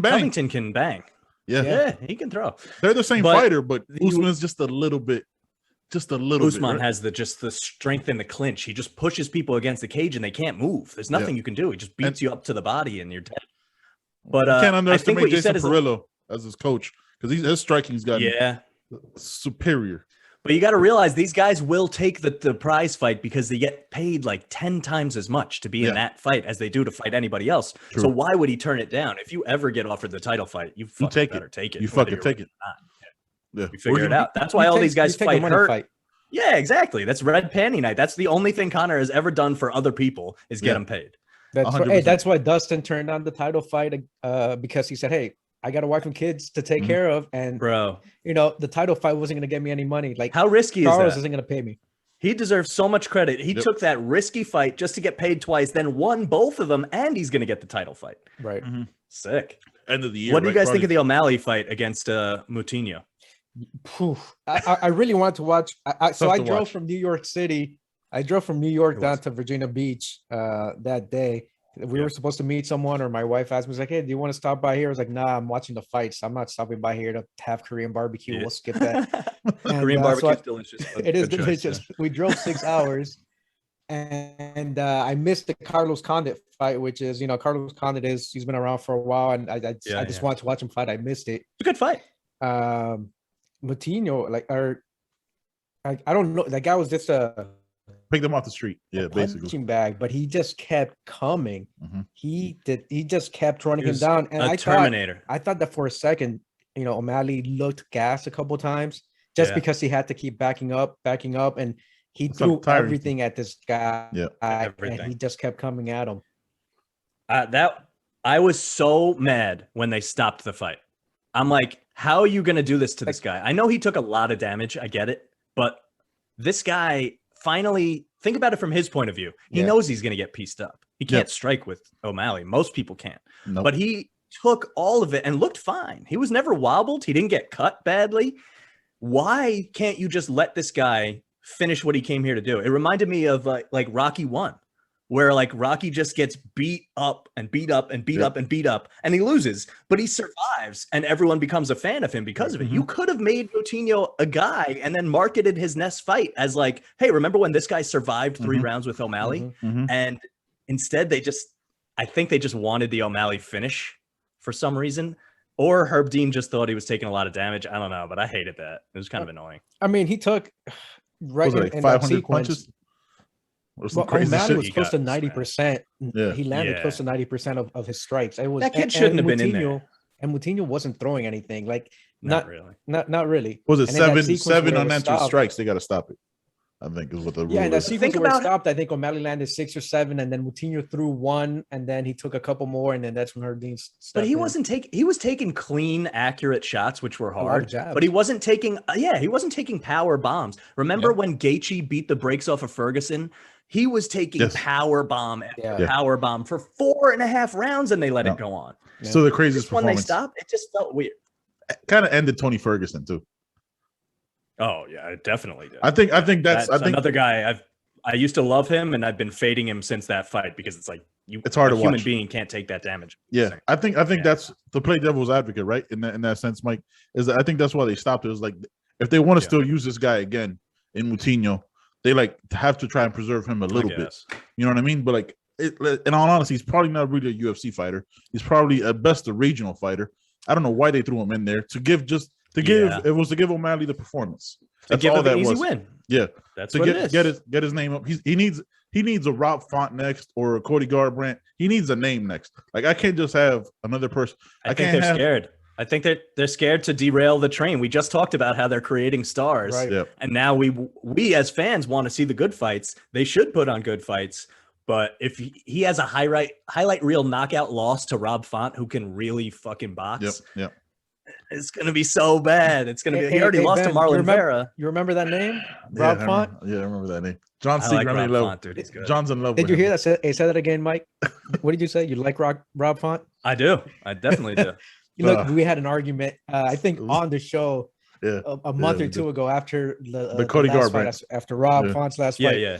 Speaker 1: bang.
Speaker 4: Covington can bang.
Speaker 1: Yeah,
Speaker 4: he can throw.
Speaker 1: They're the same fighter, but Usman is just a little bit.
Speaker 4: Usman has the strength in the clinch. He just pushes people against the cage and they can't move. There's nothing you can do. He just beats you up to the body and you're dead. But
Speaker 1: I can't underestimate Jason Perillo as his coach because his striking's got superior.
Speaker 4: But you got to realize these guys will take the prize fight because they get paid like 10 times as much to be in that fight as they do to fight anybody else. True. So why would he turn it down? If you ever get offered the title fight, you better take it.
Speaker 1: You fucking take it.
Speaker 4: Yeah, we figure it out. That's why all these guys fight hurt. Yeah, exactly. That's red panty night. That's the only thing Conor has ever done for other people is get them paid.
Speaker 2: That's why Dustin turned down the title fight because he said, "Hey, I got a wife and kids to take care of, and you know the title fight wasn't going to get me any money. Like
Speaker 4: how risky
Speaker 2: Charles
Speaker 4: is that?
Speaker 2: Isn't going to pay me."
Speaker 4: He deserves so much credit. He took that risky fight just to get paid twice, then won both of them, and he's going to get the title fight.
Speaker 2: Right.
Speaker 4: Mm-hmm. Sick.
Speaker 1: End of the year.
Speaker 4: What do you guys think of the O'Malley fight against Moutinho?
Speaker 2: I really want to watch. I drove from New York City. I drove from New York down to Virginia Beach that day. We were supposed to meet someone, or my wife asked me, "Like, hey, do you want to stop by here?" I was like, "Nah, I'm watching the fights. I'm not stopping by here to have Korean barbecue. We'll skip that."
Speaker 4: Korean barbecue is delicious.
Speaker 2: It is delicious. We drove 6 hours, and I missed the Carlos Condit fight, which is, Carlos Condit he's been around for a while, and I just wanted to watch him fight. I missed it.
Speaker 4: It's a good fight.
Speaker 2: Moutinho, I don't know. That guy was just
Speaker 1: picked him off the street. Yeah, basically
Speaker 2: punching bag, but he just kept coming.
Speaker 1: Mm-hmm.
Speaker 2: He just kept running him down. And
Speaker 4: Terminator.
Speaker 2: I thought that for a second, O'Malley looked gassed a couple times just because he had to keep backing up, and he threw everything at this guy.
Speaker 1: Yeah,
Speaker 2: and he just kept coming at him.
Speaker 4: I was so mad when they stopped the fight. I'm like, how are you going to do this to this guy? I know he took a lot of damage. I get it. But this guy finally, think about it from his point of view. He knows he's going to get pieced up. He can't strike with O'Malley. Most people can't.
Speaker 1: Nope.
Speaker 4: But he took all of it and looked fine. He was never wobbled. He didn't get cut badly. Why can't you just let this guy finish what he came here to do? It reminded me of like Rocky 1. Where like Rocky just gets beat up and beat up and beat up and beat up and he loses, but he survives and everyone becomes a fan of him because of it. You could have made Moutinho a guy and then marketed his next fight as like, hey, remember when this guy survived 3 rounds with O'Malley? And instead I think they just wanted the O'Malley finish for some reason. Or Herb Dean just thought he was taking a lot of damage. I don't know, but I hated that. It was kind of annoying.
Speaker 2: I mean, he took
Speaker 1: in 500 punches.
Speaker 2: O'Malley was close to 90%. Yeah. He landed close to 90% of his strikes. It was
Speaker 4: that kid shouldn't have been in there.
Speaker 2: And Moutinho wasn't throwing anything. Like
Speaker 4: not really.
Speaker 2: Not really.
Speaker 1: Was it seven unanswered strikes? They got to stop it. I think is what the rule
Speaker 2: and
Speaker 1: is.
Speaker 2: that sequence where it stopped, I think O'Malley landed 6 or 7, and then Moutinho threw 1, and then he took a couple more, and then that's when Herb Dean stepped
Speaker 4: But he was taking clean, accurate shots, which were hard. But he wasn't taking power bombs. Remember when Gaethje beat the brakes off of Ferguson? He was taking power bomb after power bomb for 4.5 rounds, and they let it go on.
Speaker 1: Yeah. So the craziest
Speaker 4: when they stopped, it just felt weird.
Speaker 1: Kind of ended Tony Ferguson too.
Speaker 4: Oh yeah, it definitely did.
Speaker 1: I think that's
Speaker 4: another guy I used to love him, and I've been fading him since that fight because it's like
Speaker 1: it's hard
Speaker 4: a
Speaker 1: to
Speaker 4: human
Speaker 1: watch.
Speaker 4: being can't take that damage.
Speaker 1: Yeah, I think that's to play devil's advocate, right? In that sense, Mike, is that I think that's why they stopped it. It was like if they want to still use this guy again in Moutinho, they like have to try and preserve him a little bit. You know what I mean? But like, in all honesty, he's probably not really a UFC fighter. He's probably at best a regional fighter. I don't know why they threw him in there to give it was to give O'Malley the performance. That's all that was. Win. Yeah,
Speaker 4: that's
Speaker 1: to
Speaker 4: what it is.
Speaker 1: Get his name up. He needs a Rob Font next or a Cody Garbrandt. He needs a name next. Like I can't just have another person.
Speaker 4: I think they're scared. I think they're scared to derail the train. We just talked about how they're creating stars,
Speaker 1: right? Yep.
Speaker 4: And now we as fans want to see the good fights. They should put on good fights. But if he has a highlight reel knockout loss to Rob Font, who can really fucking box,
Speaker 1: yep.
Speaker 4: It's gonna be so bad. It's gonna be. He already lost to Marlon Vera.
Speaker 2: You remember that name, Rob Font?
Speaker 1: I remember that name. John
Speaker 4: I like Rob Font, dude. He's good.
Speaker 1: John's in love.
Speaker 2: Did you hear that? Say that again, Mike. What did you say? You like Rob Font?
Speaker 4: I do. I definitely do.
Speaker 2: Look, we had an argument. I think on the show a month or two ago after the
Speaker 1: Cody Garbrandt,
Speaker 2: after Rob Font's last fight.
Speaker 4: Yeah.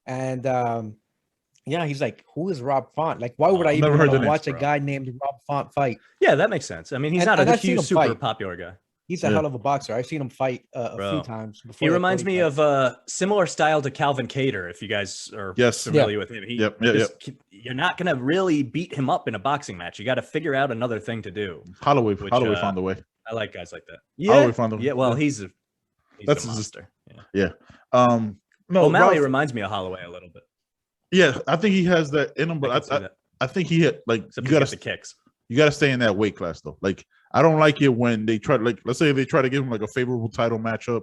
Speaker 2: And he's like, who is Rob Font? Like, why would I even want to watch a guy named Rob Font fight?
Speaker 4: Yeah, that makes sense. I mean, he's not a huge, super popular guy.
Speaker 2: He's a hell of a boxer. I've seen him fight a few times.
Speaker 4: He reminds me of a similar style to Calvin Cater, if you guys are familiar with him. You're not going to really beat him up in a boxing match. You got to figure out another thing to do.
Speaker 1: Holloway found a way.
Speaker 4: I like guys like that.
Speaker 1: Holloway found a way.
Speaker 4: Yeah, well, he's a monster.
Speaker 1: Yeah.
Speaker 4: No, O'Malley reminds me of Holloway a little bit.
Speaker 1: Yeah, I think he has that in him, but I think he hit like
Speaker 4: except you got the kicks.
Speaker 1: You got to stay in that weight class though. Like I don't like it when they try to let's say they try to give him like a favorable title matchup.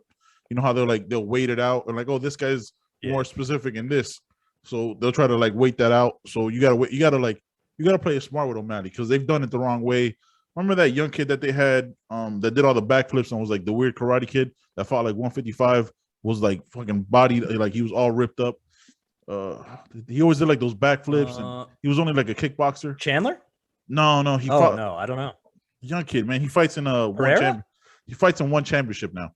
Speaker 1: You know how they'll wait it out and like, oh, this guy's more specific in this, so they'll try to like wait that out. So you gotta play it smart with O'Malley because they've done it the wrong way. Remember that young kid that they had that did all the backflips and was like the weird karate kid that fought like 155 was like fucking body like he was all ripped up. He always did like those backflips and he was only like a kickboxer.
Speaker 4: Chandler?
Speaker 1: No, he fought.
Speaker 4: No, I don't know.
Speaker 1: Young kid, man. He fights in he fights in one championship now.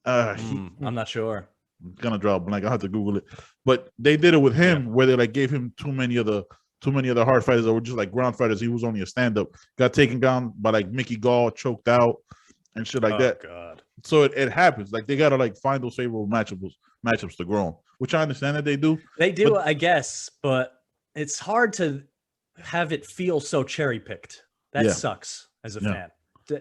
Speaker 4: I'm not sure.
Speaker 1: I'm gonna draw a blank. I'll have to Google it. But they did it with him where they like gave him too many other hard fighters that were just like ground fighters. He was only a stand-up. Got taken down by like Mickey Gall, choked out, and shit like that.
Speaker 4: God.
Speaker 1: So it happens. Like they gotta like find those favorable matchups to grow on, which I understand that they do.
Speaker 4: They do, I guess, but it's hard to have it feel so cherry picked. That sucks as a fan.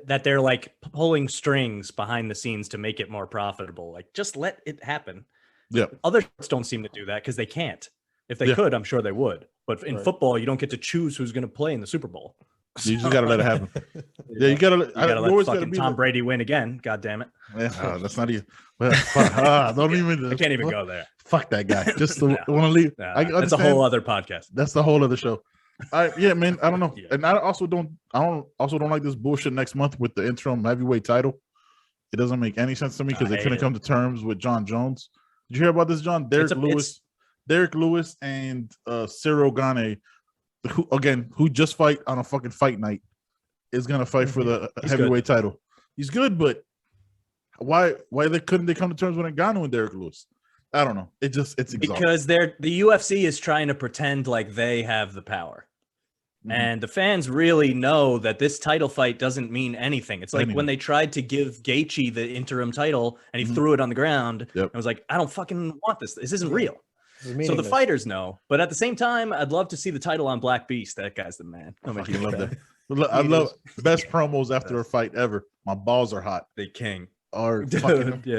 Speaker 4: That they're like pulling strings behind the scenes to make it more profitable. Like just let it happen.
Speaker 1: Yeah.
Speaker 4: Other sports don't seem to do that because they can't. If they could, I'm sure they would. But in football, you don't get to choose who's going to play in the Super Bowl.
Speaker 1: You just gotta let it happen. You gotta
Speaker 4: let fucking Tom Brady win again. God damn it.
Speaker 1: Yeah, that's not even. Don't even.
Speaker 4: I can't even go there.
Speaker 1: Fuck that guy. Just want to leave.
Speaker 4: That's a whole other podcast.
Speaker 1: That's the whole other show. Man. I don't know, and I also don't like this bullshit next month with the interim heavyweight title. It doesn't make any sense to me because they couldn't come to terms with John Jones. Did you hear about this, John? Derek Lewis and Cyril Gane, who just fight on a fucking fight night, is gonna fight for the heavyweight title. He's good, but why couldn't they come to terms with Ngannou and Derek Lewis? I don't know. It's exhausting.
Speaker 4: Because the UFC is trying to pretend like they have the power. And the fans really know that this title fight doesn't mean anything. It's like when they tried to give Gaethje the interim title and he threw it on the ground and was like, I don't fucking want this. This isn't real. So the fighters know. But at the same time, I'd love to see the title on Black Beast. That guy's the man.
Speaker 1: I love that. I love best promos after a fight ever. My balls are hot.
Speaker 4: The king.
Speaker 1: Yeah,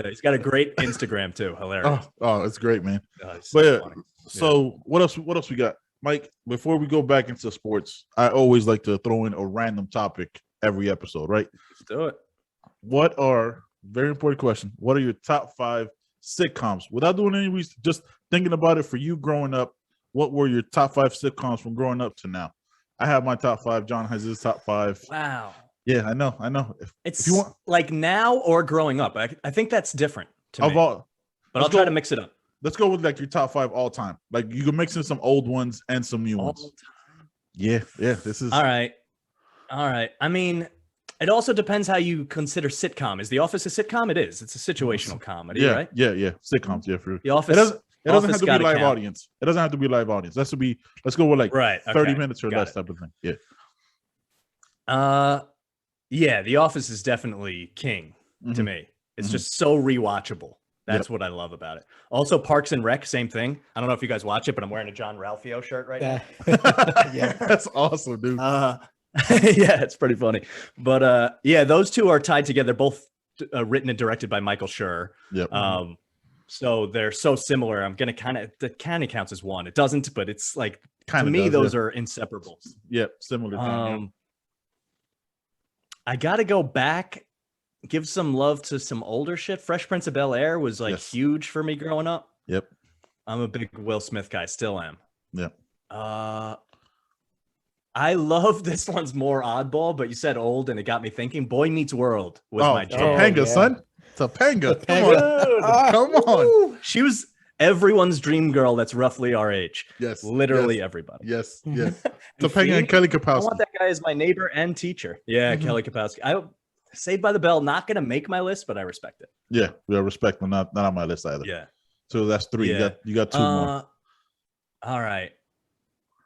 Speaker 4: he's got a great Instagram too. Hilarious.
Speaker 1: Oh, it's great, man. So what else we got? Mike, before we go back into sports, I always like to throw in a random topic every episode, right?
Speaker 4: Let's do it.
Speaker 1: Very important question. What are your top 5 sitcoms? Without doing any research, just thinking about it for you growing up, what were your top 5 sitcoms from growing up to now? I have my top 5. John has his top 5.
Speaker 4: Wow.
Speaker 1: Yeah, I know.
Speaker 4: If you want, like now or growing up. I think that's different to me. But I'll try to mix it up.
Speaker 1: Let's go with like your top 5 all time. Like you can mix in some old ones and some new ones.
Speaker 4: Time.
Speaker 1: Yeah. This is
Speaker 4: all right. I mean, it also depends how you consider sitcom. Is The Office a sitcom? It is. It's a situational comedy, right?
Speaker 1: Yeah. Sitcoms, yeah. For
Speaker 4: The Office.
Speaker 1: It doesn't
Speaker 4: Office
Speaker 1: have to be live
Speaker 4: count.
Speaker 1: audience. It doesn't have to be live audience. Let's go with like 30 minutes or less type of thing. Yeah.
Speaker 4: Yeah, The Office is definitely king to me. It's just so rewatchable. That's what I love about it. Also, Parks and Rec, same thing. I don't know if you guys watch it, but I'm wearing a John Ralphio shirt right now.
Speaker 1: Yeah, that's awesome, dude.
Speaker 4: Yeah, it's pretty funny. But yeah, those two are tied together. Both written and directed by Michael Schur.
Speaker 1: Yep.
Speaker 4: So they're so similar. I'm gonna that kind of counts as one. It doesn't, but it's like
Speaker 1: Kinda
Speaker 4: to me,
Speaker 1: does,
Speaker 4: those are inseparables.
Speaker 1: Yep, similar thing.
Speaker 4: I gotta go back, give some love to some older shit. Fresh Prince of Bel-Air was like huge for me growing up.
Speaker 1: Yep.
Speaker 4: I'm a big Will Smith guy, still am.
Speaker 1: Yep.
Speaker 4: I love this one's more oddball, but you said old and it got me thinking. Boy Meets World was my jam.
Speaker 1: Topanga, son. Topanga. Come on.
Speaker 4: She was everyone's dream girl that's roughly our age.
Speaker 1: Yes.
Speaker 4: Literally everybody.
Speaker 1: Yes. Yes. Topanga and Kelly Kapowski.
Speaker 4: I want that guy as my neighbor and teacher. Yeah, Kelly Kapowski. Saved by the Bell, not gonna make my list, but I respect it.
Speaker 1: Yeah, we respect, but not on my list either.
Speaker 4: Yeah.
Speaker 1: So that's 3.
Speaker 4: Yeah.
Speaker 1: You got 2 more.
Speaker 4: All right.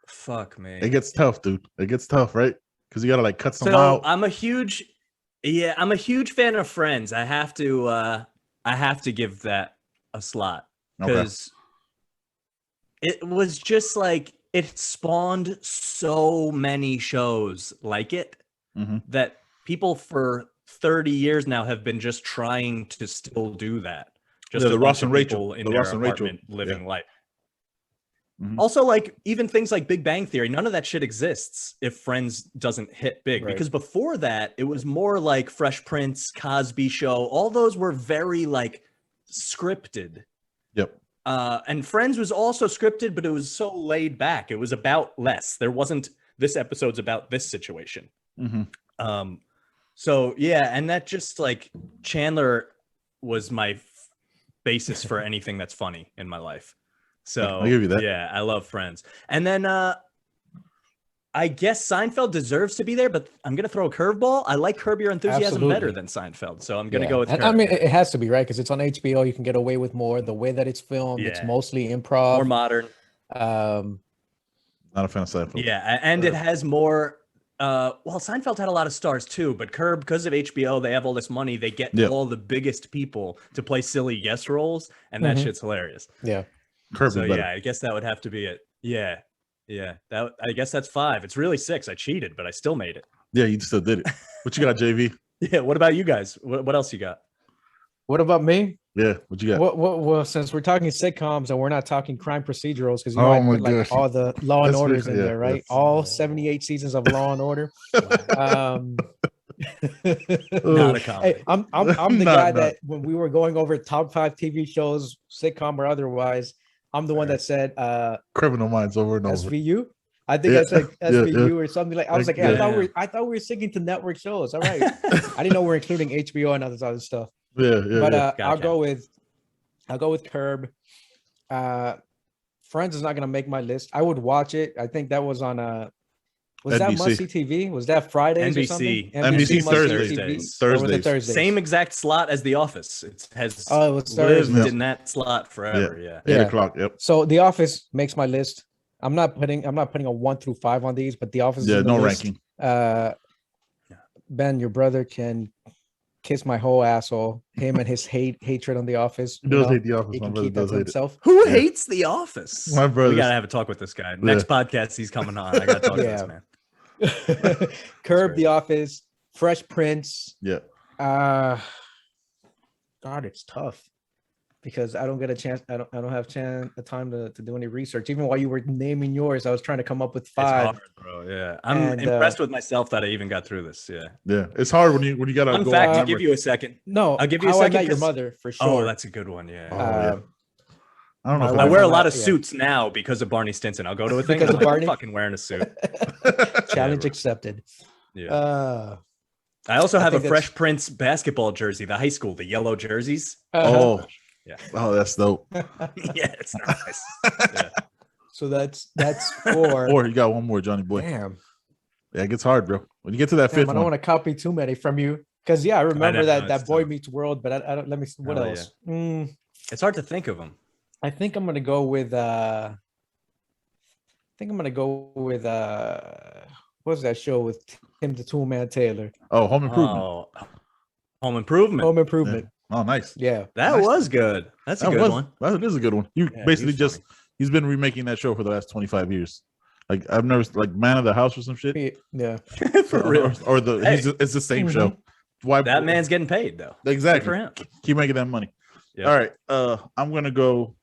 Speaker 4: Fuck me.
Speaker 1: It gets tough, dude. It gets tough, right? Because you gotta like cut some
Speaker 4: So
Speaker 1: out.
Speaker 4: I'm a huge fan of Friends. I have to give that a slot because it was just like it spawned so many shows like it that people for 30 years now have been just trying to still do that. Just
Speaker 1: the Ross and Rachel
Speaker 4: in their apartment living life. Also, like even things like Big Bang Theory, none of that shit exists if Friends doesn't hit big. Because before that, it was more like Fresh Prince, Cosby Show. All those were very like scripted.
Speaker 1: Yep.
Speaker 4: And Friends was also scripted, but it was so laid back. It was about less. There wasn't this episode's about this situation. So yeah, and that just like Chandler was my basis for anything that's funny in my life. So
Speaker 1: I'll give you that.
Speaker 4: Yeah, I love Friends. And then I guess Seinfeld deserves to be there, but I'm gonna throw a curveball. I like Curb Your Enthusiasm better than Seinfeld, so I'm gonna go with Curb.
Speaker 2: I mean, it has to be, right? Because it's on HBO. You can get away with more. The way that it's filmed, it's mostly improv,
Speaker 4: more modern.
Speaker 1: Not a fan of Seinfeld.
Speaker 4: Yeah, and it has more. Well, Seinfeld had a lot of stars too, but Curb, because of HBO, they have all this money. They get all the biggest people to play silly guest roles, and that shit's hilarious.
Speaker 2: Yeah.
Speaker 1: Curb
Speaker 4: so
Speaker 1: is better.
Speaker 4: yeah, I guess that would have to be it. Yeah. That I guess that's 5. It's really 6. I cheated, but I still made it.
Speaker 1: Yeah, you still did it. What you got, JV?
Speaker 4: Yeah. What about you guys? What else you got?
Speaker 2: What about me?
Speaker 1: Yeah, what you got?
Speaker 2: Well, since we're talking sitcoms and we're not talking crime procedurals, because you know I put like all the Law and Orders in there, right? All 78 seasons of Law and Order.
Speaker 4: Not a comedy.
Speaker 2: Hey, I'm the guy that when we were going over top 5 TV shows, sitcom or otherwise, I'm the one that said
Speaker 1: Criminal Minds over and over.
Speaker 2: SVU. I think I said SVU or something like. I was like, I thought we were sticking to network shows. All right, I didn't know we're including HBO and other stuff. But
Speaker 1: Gotcha.
Speaker 2: I'll go with Curb. Friends is not gonna make my list. I would watch it. I think that was on was NBC. That Must See TV? Was that Fridays or something?
Speaker 1: NBC Thursdays.
Speaker 4: Same exact slot as The Office. It has
Speaker 2: it was
Speaker 4: lived in that slot forever. Yeah.
Speaker 1: 8 o'clock. Yep.
Speaker 2: So The Office makes my list. I'm not putting a 1 through 5 on these, but The Office.
Speaker 1: Yeah,
Speaker 2: is
Speaker 1: no
Speaker 2: list.
Speaker 1: ranking.
Speaker 2: Ben, your brother can kiss my whole asshole. Him and his hatred on The Office.
Speaker 1: He does hate The Office.
Speaker 2: He
Speaker 1: My
Speaker 2: can
Speaker 1: brother
Speaker 2: keep that
Speaker 1: does
Speaker 2: to
Speaker 1: hate
Speaker 2: himself.
Speaker 4: Who hates The Office?
Speaker 1: My brother.
Speaker 4: We gotta have a talk with this guy. Next podcast, he's coming on. I gotta talk to this man.
Speaker 2: Curb, The Office, Fresh Prince.
Speaker 1: Yeah.
Speaker 2: God, it's tough because I don't get a chance. I don't have the time to do any research. Even while you were naming yours, I was trying to come up with 5.
Speaker 4: It's hard, bro. Yeah, I'm impressed with myself that I even got through this. Yeah,
Speaker 1: it's hard when you gotta.
Speaker 4: Fun fact, I'll give you a second.
Speaker 2: No,
Speaker 4: I'll give you a second.
Speaker 2: I Met Your Mother for sure.
Speaker 4: Oh, that's a good one. Yeah.
Speaker 1: I don't know.
Speaker 4: I wear a lot of suits now because of Barney Stinson. I'll go to a thing.
Speaker 2: Because of Barney?
Speaker 4: Fucking wearing a suit.
Speaker 2: Challenge accepted.
Speaker 4: Yeah. I also have a Fresh Prince basketball jersey, the high school, the yellow jerseys.
Speaker 1: Oh,
Speaker 4: yeah.
Speaker 1: Oh, that's dope.
Speaker 4: Yeah, it's nice. Yeah.
Speaker 2: So that's 4.
Speaker 1: Or you got one more, Johnny boy.
Speaker 2: Damn.
Speaker 1: Yeah, it gets hard, bro. When you get to that 5th
Speaker 2: I don't want to copy too many from you because I remember that Boy
Speaker 4: tough.
Speaker 2: Meets World, but I don't. Let me see what else.
Speaker 4: It's hard to think of them.
Speaker 2: I think I'm gonna go with what's that show with Tim the Toolman Taylor?
Speaker 1: Oh, Home Improvement.
Speaker 4: Oh, Home Improvement.
Speaker 2: Home Improvement.
Speaker 1: Yeah. Oh, nice.
Speaker 2: Yeah.
Speaker 4: That
Speaker 1: Nice.
Speaker 4: was good. That's a good one.
Speaker 1: That is a good one. You
Speaker 4: Yeah,
Speaker 1: basically
Speaker 4: he's
Speaker 1: he's been remaking that show for the last 25 years. Like I've never like Man of the House or some shit.
Speaker 2: Yeah.
Speaker 4: For real.
Speaker 1: Or
Speaker 4: Hey.
Speaker 1: it's the same show. Why
Speaker 4: That man's getting paid though.
Speaker 1: exactly
Speaker 4: Good for him.
Speaker 1: keep making that money.
Speaker 4: Yeah.
Speaker 1: All right. I'm gonna go.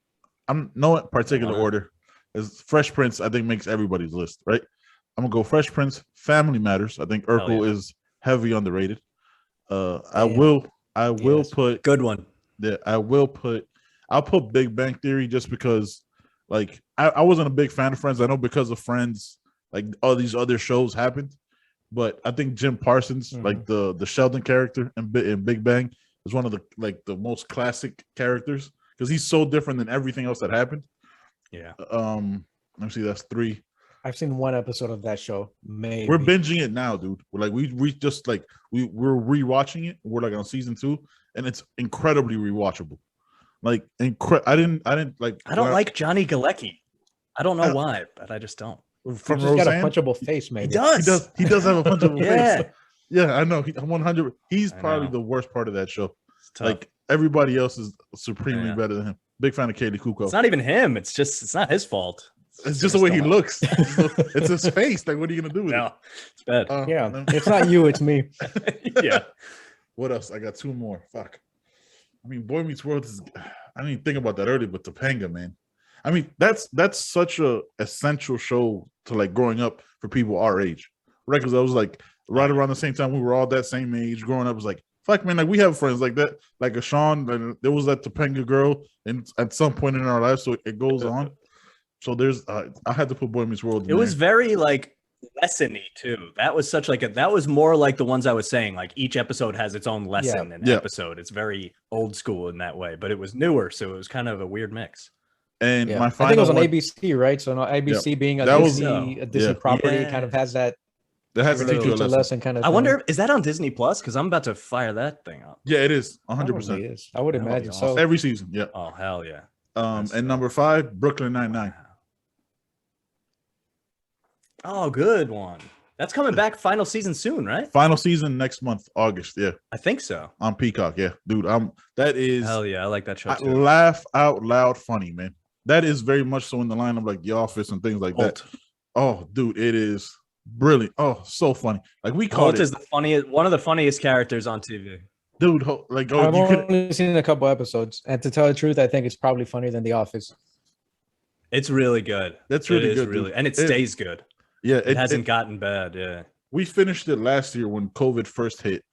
Speaker 1: I'm no particular order. As Fresh Prince, I think makes everybody's list, right? I'm gonna go Fresh Prince, Family Matters. I think Urkel is heavy underrated. I will put
Speaker 4: Good one.
Speaker 1: that I'll put Big Bang Theory just because like I wasn't a big fan of Friends. I know because of Friends, like all these other shows happened, but I think Jim Parsons, like the Sheldon character in Big Bang, is one of the most classic characters because he's so different than everything else that happened.
Speaker 4: Yeah.
Speaker 1: Let me see, that's 3.
Speaker 2: I've seen one episode of that show. Maybe
Speaker 1: We're binging it now, dude. We're like we just like we're rewatching it. We're like on season 2, and it's incredibly rewatchable. Like I didn't like.
Speaker 4: I don't like Johnny Galecki. I don't know why, but I just don't.
Speaker 1: From
Speaker 2: he's got a
Speaker 1: Roseanne?
Speaker 2: punchable face, man.
Speaker 4: He does.
Speaker 1: He does have a punchable
Speaker 4: Yeah.
Speaker 1: face. Yeah, I know. 100. He's
Speaker 4: I
Speaker 1: probably
Speaker 4: know.
Speaker 1: the worst part of that show.
Speaker 4: It's tough.
Speaker 1: Like everybody else is supremely
Speaker 4: Yeah.
Speaker 1: better than him. Big fan of Katie Kuko.
Speaker 4: It's not even him. It's not his fault.
Speaker 1: It's just the way he looks. It's his face. Like, what are you gonna do with
Speaker 4: No, it's bad.
Speaker 1: it?
Speaker 2: Yeah, it's not you, it's me.
Speaker 4: Yeah.
Speaker 1: What else? I got 2 more. Fuck. I mean, Boy Meets World is. I didn't even think about that earlier, but Topanga, man. I mean, that's such a essential show to like growing up for people our age, right? Because I was like right around the same time we were all that same age. Growing up was like, fuck, man. Like we have friends like that, like a Sean. And there was that Topanga girl, and at some point in our life, so it goes on. So there's, I had to put Boy Meets World.
Speaker 4: It was very like lesson-y too. That was such like that was more like the ones I was saying. Like each episode has its own lesson in episode. It's very old school in that way, but it was newer, so it was kind of a weird mix.
Speaker 1: And my
Speaker 2: I
Speaker 1: final
Speaker 2: think it was on
Speaker 1: one,
Speaker 2: ABC, right? So ABC being a
Speaker 1: That
Speaker 2: Disney property kind of has that
Speaker 1: that has to teach you a lesson.
Speaker 2: kind of.
Speaker 4: I wonder, is that on Disney Plus? Because I'm about to fire that thing up.
Speaker 1: Yeah, it is 100%.
Speaker 2: Probably I would
Speaker 4: That would be
Speaker 2: imagine
Speaker 4: awesome.
Speaker 2: so.
Speaker 1: Every season. Yeah.
Speaker 4: Oh hell yeah!
Speaker 1: And number 5, Brooklyn Nine-Nine.
Speaker 4: Oh, good one. That's coming back final season soon, right?
Speaker 1: Final season next month, August. Yeah,
Speaker 4: I think so.
Speaker 1: on Peacock. Yeah, dude. That is
Speaker 4: Hell yeah, I like that show too.
Speaker 1: laugh out loud funny, man. That is very much so in the line of like The Office and things like that. Oh, dude, it is brilliant. Oh, so funny. Like we called
Speaker 4: Holt
Speaker 1: it,
Speaker 4: is the funniest, one of the funniest characters on TV.
Speaker 1: dude. Like,
Speaker 2: I've
Speaker 1: you could.
Speaker 2: only seen a couple episodes, and to tell the truth, I think it's probably funnier than The Office.
Speaker 4: It's really good.
Speaker 1: That's really
Speaker 4: It is
Speaker 1: good,
Speaker 4: really,
Speaker 1: dude.
Speaker 4: and it stays good.
Speaker 1: Yeah,
Speaker 4: It hasn't gotten bad. Yeah.
Speaker 1: We finished it last year when COVID first hit,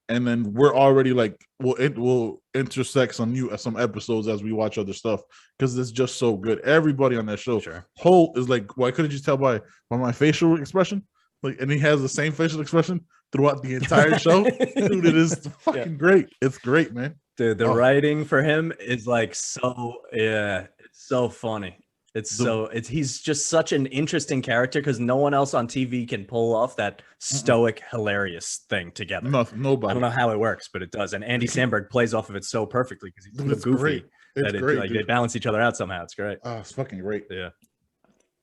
Speaker 1: and then we're already like we'll intersect some episodes as we watch other stuff because it's just so good. Everybody on that show,
Speaker 4: Sure.
Speaker 1: Holt is like, why couldn't you tell by my facial expression? Like, and he has the same facial expression throughout the entire show. Dude, it is fucking great. It's great, man.
Speaker 4: Dude, the writing for him is like so, yeah, it's so funny. He's just such an interesting character because no one else on TV can pull off that stoic, hilarious thing together.
Speaker 1: Nobody.
Speaker 4: I don't know how it works, but it does. And Andy Samberg plays off of it so perfectly because he's so
Speaker 1: It's
Speaker 4: goofy
Speaker 1: great. It's
Speaker 4: that
Speaker 1: great,
Speaker 4: like,
Speaker 1: dude.
Speaker 4: they balance each other out somehow. It's great.
Speaker 1: Oh, it's fucking great.
Speaker 4: Yeah.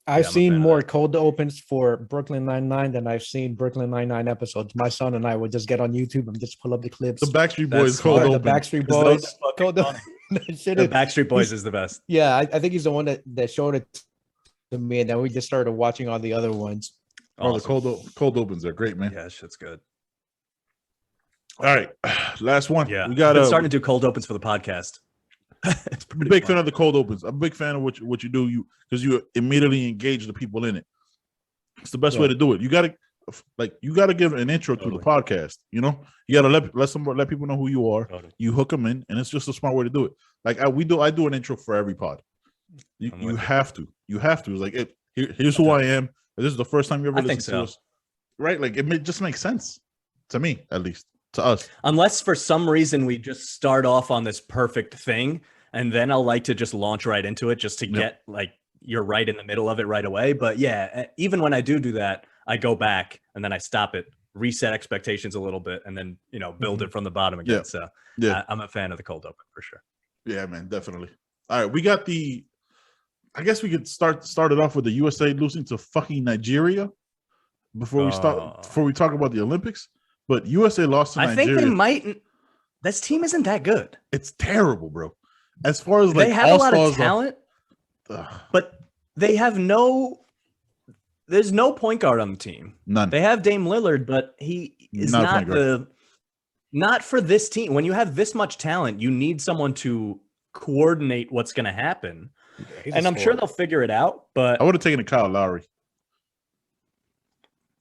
Speaker 2: I've
Speaker 4: I'm a
Speaker 2: seen
Speaker 4: fan of
Speaker 2: more
Speaker 4: that.
Speaker 2: cold opens for Brooklyn Nine-Nine than I've seen Brooklyn Nine-Nine episodes. My son and I would just get on YouTube and just pull up the clips.
Speaker 1: The Backstreet
Speaker 4: That's
Speaker 1: Boys cold
Speaker 4: smart.
Speaker 1: open.
Speaker 2: The Backstreet
Speaker 4: Those
Speaker 2: Boys.
Speaker 4: are fucking
Speaker 2: Cold
Speaker 4: funny.
Speaker 2: that shit
Speaker 4: The
Speaker 2: is-
Speaker 4: Backstreet Boys is the best.
Speaker 2: Yeah, I think he's the one that showed it to me, and then we just started watching all the other ones.
Speaker 1: Oh, the
Speaker 4: Awesome.
Speaker 1: cold opens are great, man.
Speaker 4: Yeah, that shit's good.
Speaker 1: All right, last one.
Speaker 4: Yeah.
Speaker 1: We
Speaker 4: I've
Speaker 1: got
Speaker 4: been starting to do cold opens for the podcast. It's
Speaker 1: I'm a
Speaker 4: pretty
Speaker 1: big
Speaker 4: fun.
Speaker 1: fan of the cold opens. I'm a big fan of what you do. Because you immediately engage the people in it. It's the best way to do it. You gotta give an intro to the podcast. You know, you gotta let people know who you are.
Speaker 4: Totally.
Speaker 1: You hook them in, and it's just a smart way to do it. Like I do an intro for every pod. You have to. It's like here's who I am. This is the first time you ever
Speaker 4: I think
Speaker 1: listen
Speaker 4: so.
Speaker 1: to us, right? Like just makes sense to me, at least to us.
Speaker 4: Unless for some reason we just start off on this perfect thing, and then I'll like to just launch right into it just to get like you're right in the middle of it right away. But yeah, even when I do that, I go back and then I stop it, reset expectations a little bit, and then build it from the bottom again.
Speaker 1: Yeah.
Speaker 4: So
Speaker 1: Yeah.
Speaker 4: I'm a fan of the cold open for sure.
Speaker 1: Yeah, man, definitely. All right, we got the. I guess we could start it off with the USA losing to fucking Nigeria before we talk about the Olympics. But USA lost to Nigeria.
Speaker 4: I think they might. This team isn't that good.
Speaker 1: It's terrible, bro. As far as like
Speaker 4: they have a lot of talent, but they have there's no point guard on the team.
Speaker 1: None.
Speaker 4: They have Dame Lillard, but he is not for this team. When you have this much talent, you need someone to coordinate what's going to happen. And I'm sure they'll figure it out, but
Speaker 1: I would have taken a Kyle Lowry.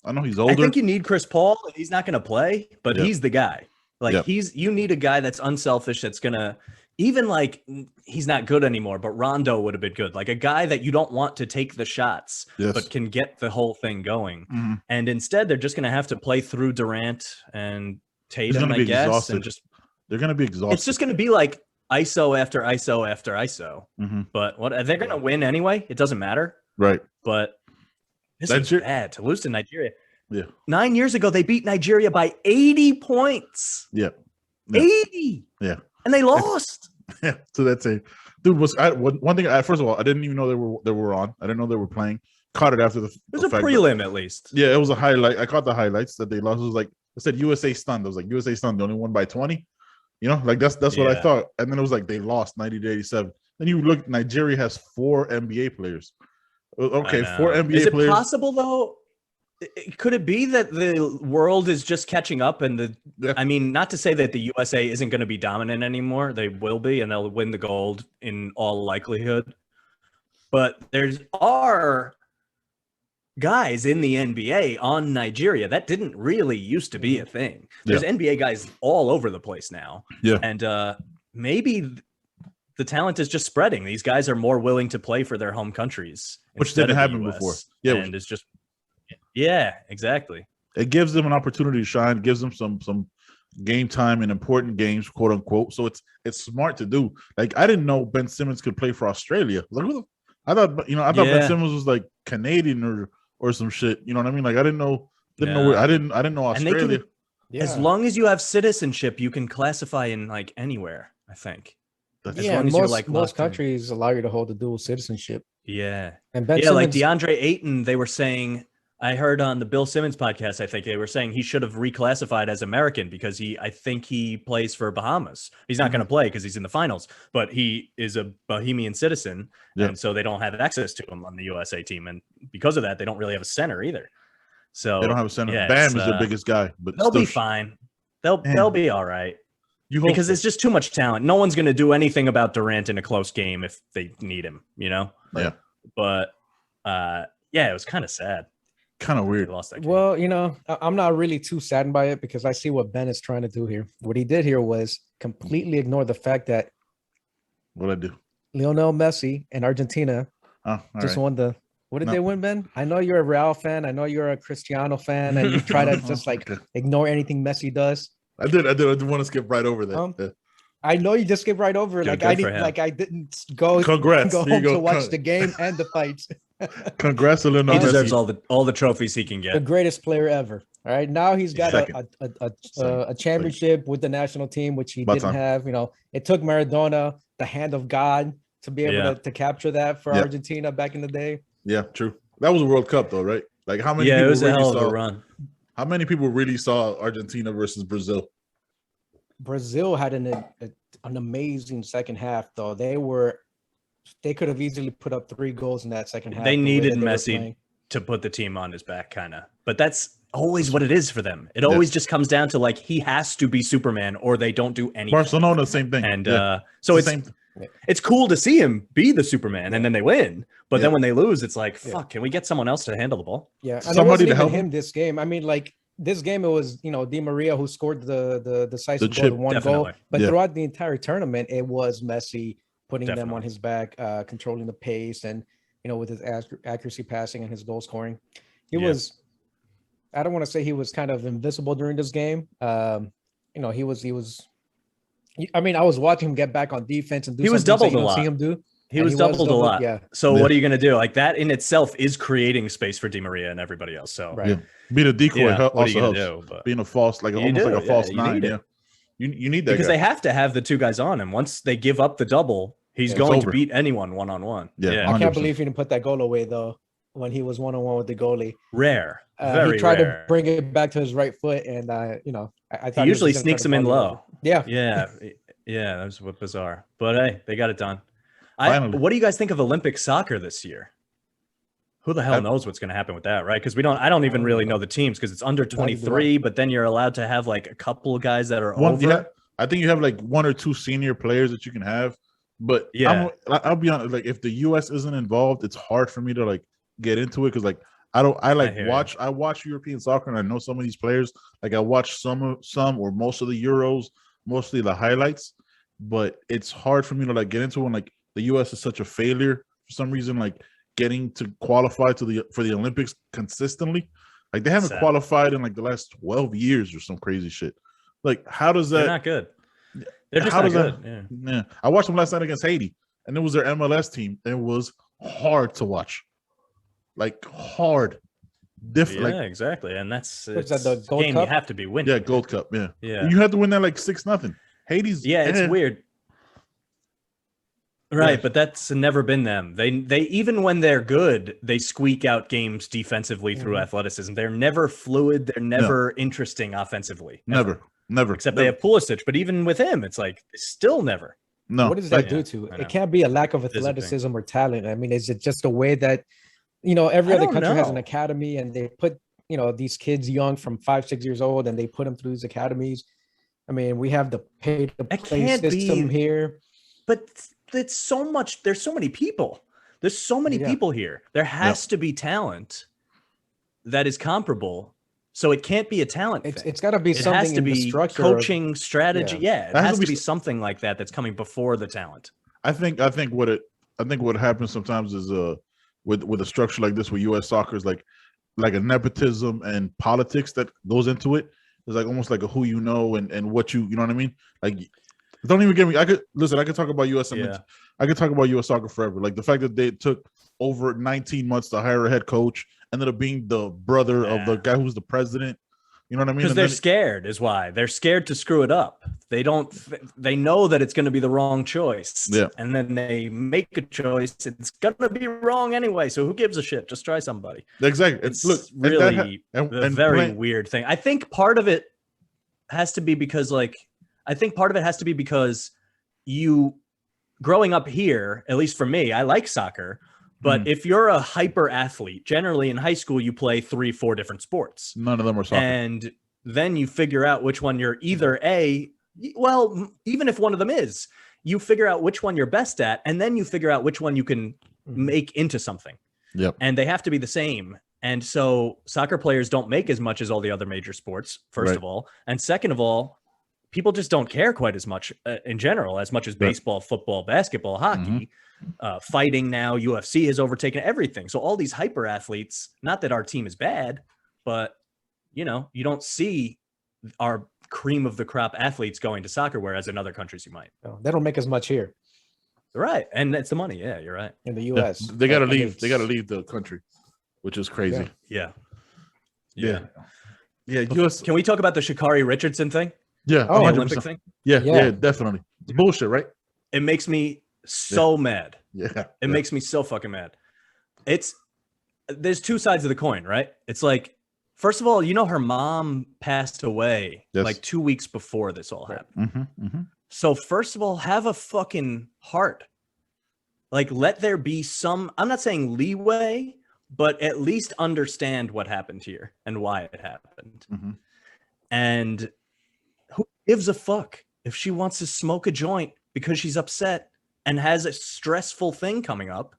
Speaker 1: I know he's older.
Speaker 4: I think you need Chris Paul. He's not going to play, but he's the guy. Like you need a guy that's unselfish. That's going to even like he's not good anymore, but Rondo would have been good. Like a guy that you don't want to take the shots, but can get the whole thing going. Mm-hmm. And instead they're just going to have to play through Durant and Tatum, I guess.
Speaker 1: Exhausted. And they're going to be exhausted.
Speaker 4: It's just going to be like ISO after ISO after ISO. Mm-hmm. But what they're going to win anyway. It doesn't matter.
Speaker 1: Right.
Speaker 4: But this is bad to lose to Nigeria.
Speaker 1: Yeah.
Speaker 4: 9 years ago, they beat Nigeria by 80 points.
Speaker 1: Yeah.
Speaker 4: 80.
Speaker 1: Yeah.
Speaker 4: And they lost.
Speaker 1: Yeah. So that's a dude. One thing. First of all, I didn't even know they were on. I didn't know they were playing. Caught it after the. It
Speaker 4: was a prelim at least.
Speaker 1: Yeah, it was a highlight. I caught the highlights that they lost. It was like I said, USA stunned. I was like, USA stunned. They only won by 20. You know, like that's what I thought. And then it was like they lost 90-87. Then you look, Nigeria has 4 NBA players. Okay, 4 NBA players. Is it
Speaker 4: possible though? Could it be that the world is just catching up and I mean, not to say that the USA isn't going to be dominant anymore. They will be, and they'll win the gold in all likelihood. But there are guys in the NBA on Nigeria. That didn't really used to be a thing. There's NBA guys all over the place now.
Speaker 1: Yeah.
Speaker 4: And maybe the talent is just spreading. These guys are more willing to play for their home countries.
Speaker 1: Which didn't happen before.
Speaker 4: Yeah. And it's just yeah, exactly.
Speaker 1: It gives them an opportunity to shine, gives them some game time in important games, quote unquote. So it's smart to do. Like I didn't know Ben Simmons could play for Australia. Like I thought Ben Simmons was like Canadian or some shit. You know what I mean? Like I didn't know where I didn't know Australia.
Speaker 4: As long as you have citizenship, you can classify in like anywhere, I think.
Speaker 2: As long as you're like most countries allow you to hold a dual citizenship.
Speaker 4: Yeah.
Speaker 2: And Ben
Speaker 4: Simmons, like DeAndre Ayton, they were saying I heard on the Bill Simmons podcast, I think they were saying he should have reclassified as American because I think he plays for Bahamas. He's not going to play because he's in the finals, but he is a Bahamian citizen. Yeah. And so they don't have access to him on the USA team. And because of that, they don't really have a center either. So
Speaker 1: they don't have a center. Yeah, Bam is their biggest guy, but
Speaker 4: they'll be fine. They'll be all right. Because it's just too much talent. No one's going to do anything about Durant in a close game if they need him, you know?
Speaker 1: Yeah.
Speaker 4: But it was kind of sad.
Speaker 1: Kind of weird.
Speaker 2: Well, you know, I'm not really too saddened by it because I see what Ben is trying to do here. What he did here was completely ignore the fact that
Speaker 1: what I do.
Speaker 2: Lionel Messi and Argentina won the. What did they win, Ben? I know you're a Real fan. I know you're a Cristiano fan, and you try to just like ignore anything Messi does.
Speaker 1: I did want to skip right over that.
Speaker 2: I know you just skipped right over it. I didn't go
Speaker 1: home
Speaker 2: to watch the game and the fights.
Speaker 1: Congrats to Lionel Messi.
Speaker 4: He deserves all the trophies he can get.
Speaker 2: The greatest player ever. All right, now he's got a championship with the national team, which he didn't have. You know, it took Maradona, the hand of God, to be able to capture that for Argentina back in the day.
Speaker 1: Yeah, true. That was a World Cup, though, right? Like how many?
Speaker 4: Yeah, it was a hell of a run.
Speaker 1: How many people really saw Argentina versus Brazil?
Speaker 2: Brazil had an amazing second half, though. They could have easily put up 3 goals in that second half.
Speaker 4: They needed Messi to put the team on his back, kind of. But that's always what it is for them. It always just comes down to like he has to be Superman or they don't do anything.
Speaker 1: Barcelona, same thing.
Speaker 4: And so it's cool to see him be the Superman and then they win. But then when they lose, it's like, fuck, can we get someone else to handle the ball?
Speaker 2: Yeah, and somebody to help him this game. I mean, like this game, it was Di Maria who scored the decisive goal, the one goal. But throughout the entire tournament, it was Messi putting them on his back, controlling the pace, and with his accuracy passing and his goal scoring. He was, I don't want to say he was kind of invisible during this game. He was. I mean, I was watching him get back on defense and do.
Speaker 4: He was doubled a lot.
Speaker 2: See him do.
Speaker 4: He was doubled a lot. Yeah. So what are you going to do? Like that in itself is creating space for Di Maria and everybody else. So
Speaker 1: being a decoy also helps. Being a false, almost like a false 9. Yeah. You need that
Speaker 4: because they have to have the 2 guys on him. Once they give up the double, He's going to beat anyone one-on-one.
Speaker 1: Yeah,
Speaker 2: I can't believe he didn't put that goal away though when he was one-on-one with the goalie.
Speaker 4: Rare, very
Speaker 2: he tried
Speaker 4: rare.
Speaker 2: to bring it back to his right foot, and I thought
Speaker 4: he usually sneaks him in low.
Speaker 2: Yeah,
Speaker 4: that was bizarre. But hey, they got it done.
Speaker 1: Finally.
Speaker 4: What do you guys think of Olympic soccer this year? Who the hell knows what's going to happen with that, right? Because I don't even really know the teams because it's under 23, but then you're allowed to have like a couple of guys that are over.
Speaker 1: Yeah, I think you have like 1 or 2 senior players that you can have. But I'll be honest, like if the US isn't involved, it's hard for me to like get into it because like I watch European soccer and I know some of these players. Like I watch some or most of the Euros, mostly the highlights, but it's hard for me to like get into it when like the US is such a failure for some reason, like getting to qualify for the Olympics consistently. Like they haven't qualified in like the last 12 years or some crazy shit. Like how does that?
Speaker 4: They're not good. They're just not good.
Speaker 1: Yeah. I watched them last night against Haiti, and it was their MLS team. And it was hard to watch, like hard, different.
Speaker 4: Yeah, exactly. And that's
Speaker 2: the Gold
Speaker 4: game
Speaker 2: Cup?
Speaker 4: you have to be winning.
Speaker 1: Yeah, Gold Cup. Yeah.
Speaker 4: You
Speaker 1: had to win that like 6-0. Haiti's
Speaker 4: it's weird. Right, but that's never been them. They even when they're good, they squeak out games defensively through athleticism. They're never fluid. They're never interesting offensively.
Speaker 1: Never.
Speaker 4: Except they have Pulisic, but even with him, it's like still never.
Speaker 1: No.
Speaker 2: What does that do to it? It can't be a lack of athleticism or talent. I mean, is it just a way that every other country has an academy and they put these kids young from 5-6 years old and they put them through these academies? I mean, we have the pay to play system here,
Speaker 4: but it's so much. There's so many people. There's so many people here. There has to be talent that is comparable. So it can't be a talent thing.
Speaker 2: It's got to be something. It has to be
Speaker 4: coaching strategy. Yeah, it has to be something like that that's coming before the talent.
Speaker 1: I think what happens sometimes is with a structure like this with U.S. soccer is like a nepotism and politics that goes into it. It's like almost like a who you know and what you know what I mean. Like don't even get me. I could talk about U.S. I could talk about U.S. soccer forever. Like the fact that they took over 19 months to hire a head coach. Ended up being the brother of the guy who's the president. You know what I mean?
Speaker 4: Because they're scared is why. They're scared to screw it up. They know that it's going to be the wrong choice.
Speaker 1: Yeah.
Speaker 4: And then they make a choice. It's going to be wrong anyway. So who gives a shit? Just try somebody.
Speaker 1: Exactly.
Speaker 4: It's really a very weird thing. I think part of it has to be because you growing up here, at least for me, I like soccer. But if you're a hyper athlete, generally in high school, you play 3-4 different sports.
Speaker 1: None of them are soccer.
Speaker 4: And then you figure out which one you're even if one of them is, you figure out which one you're best at, and then you figure out which one you can make into something.
Speaker 1: Yep.
Speaker 4: And they have to be the same. And so soccer players don't make as much as all the other major sports, first of all. And second of all, people just don't care quite as much in general, as much as baseball, football, basketball, hockey. Fighting now, UFC has overtaken everything. So all these hyper athletes, not that our team is bad, but you don't see our cream of the crop athletes going to soccer, whereas in other countries you might.
Speaker 2: They don't make as much here.
Speaker 4: Right. And it's the money. Yeah, you're right.
Speaker 2: In the US.
Speaker 1: Yeah, they gotta leave the country, which is crazy.
Speaker 4: Yeah.
Speaker 1: US.
Speaker 4: Can we talk about the Sha'Carri Richardson thing?
Speaker 1: Yeah.
Speaker 4: The Olympic thing?
Speaker 1: Yeah, definitely. It's bullshit, right?
Speaker 4: It makes me so mad.
Speaker 1: It
Speaker 4: makes me so fucking mad. There's two sides of the coin, right? It's like, first of all, her mom passed away like 2 weeks before this all happened. So first of all, have a fucking heart. Like, let there be some, I'm not saying leeway, but at least understand what happened here and why it happened. And who gives a fuck if she wants to smoke a joint because she's upset and has a stressful thing coming up?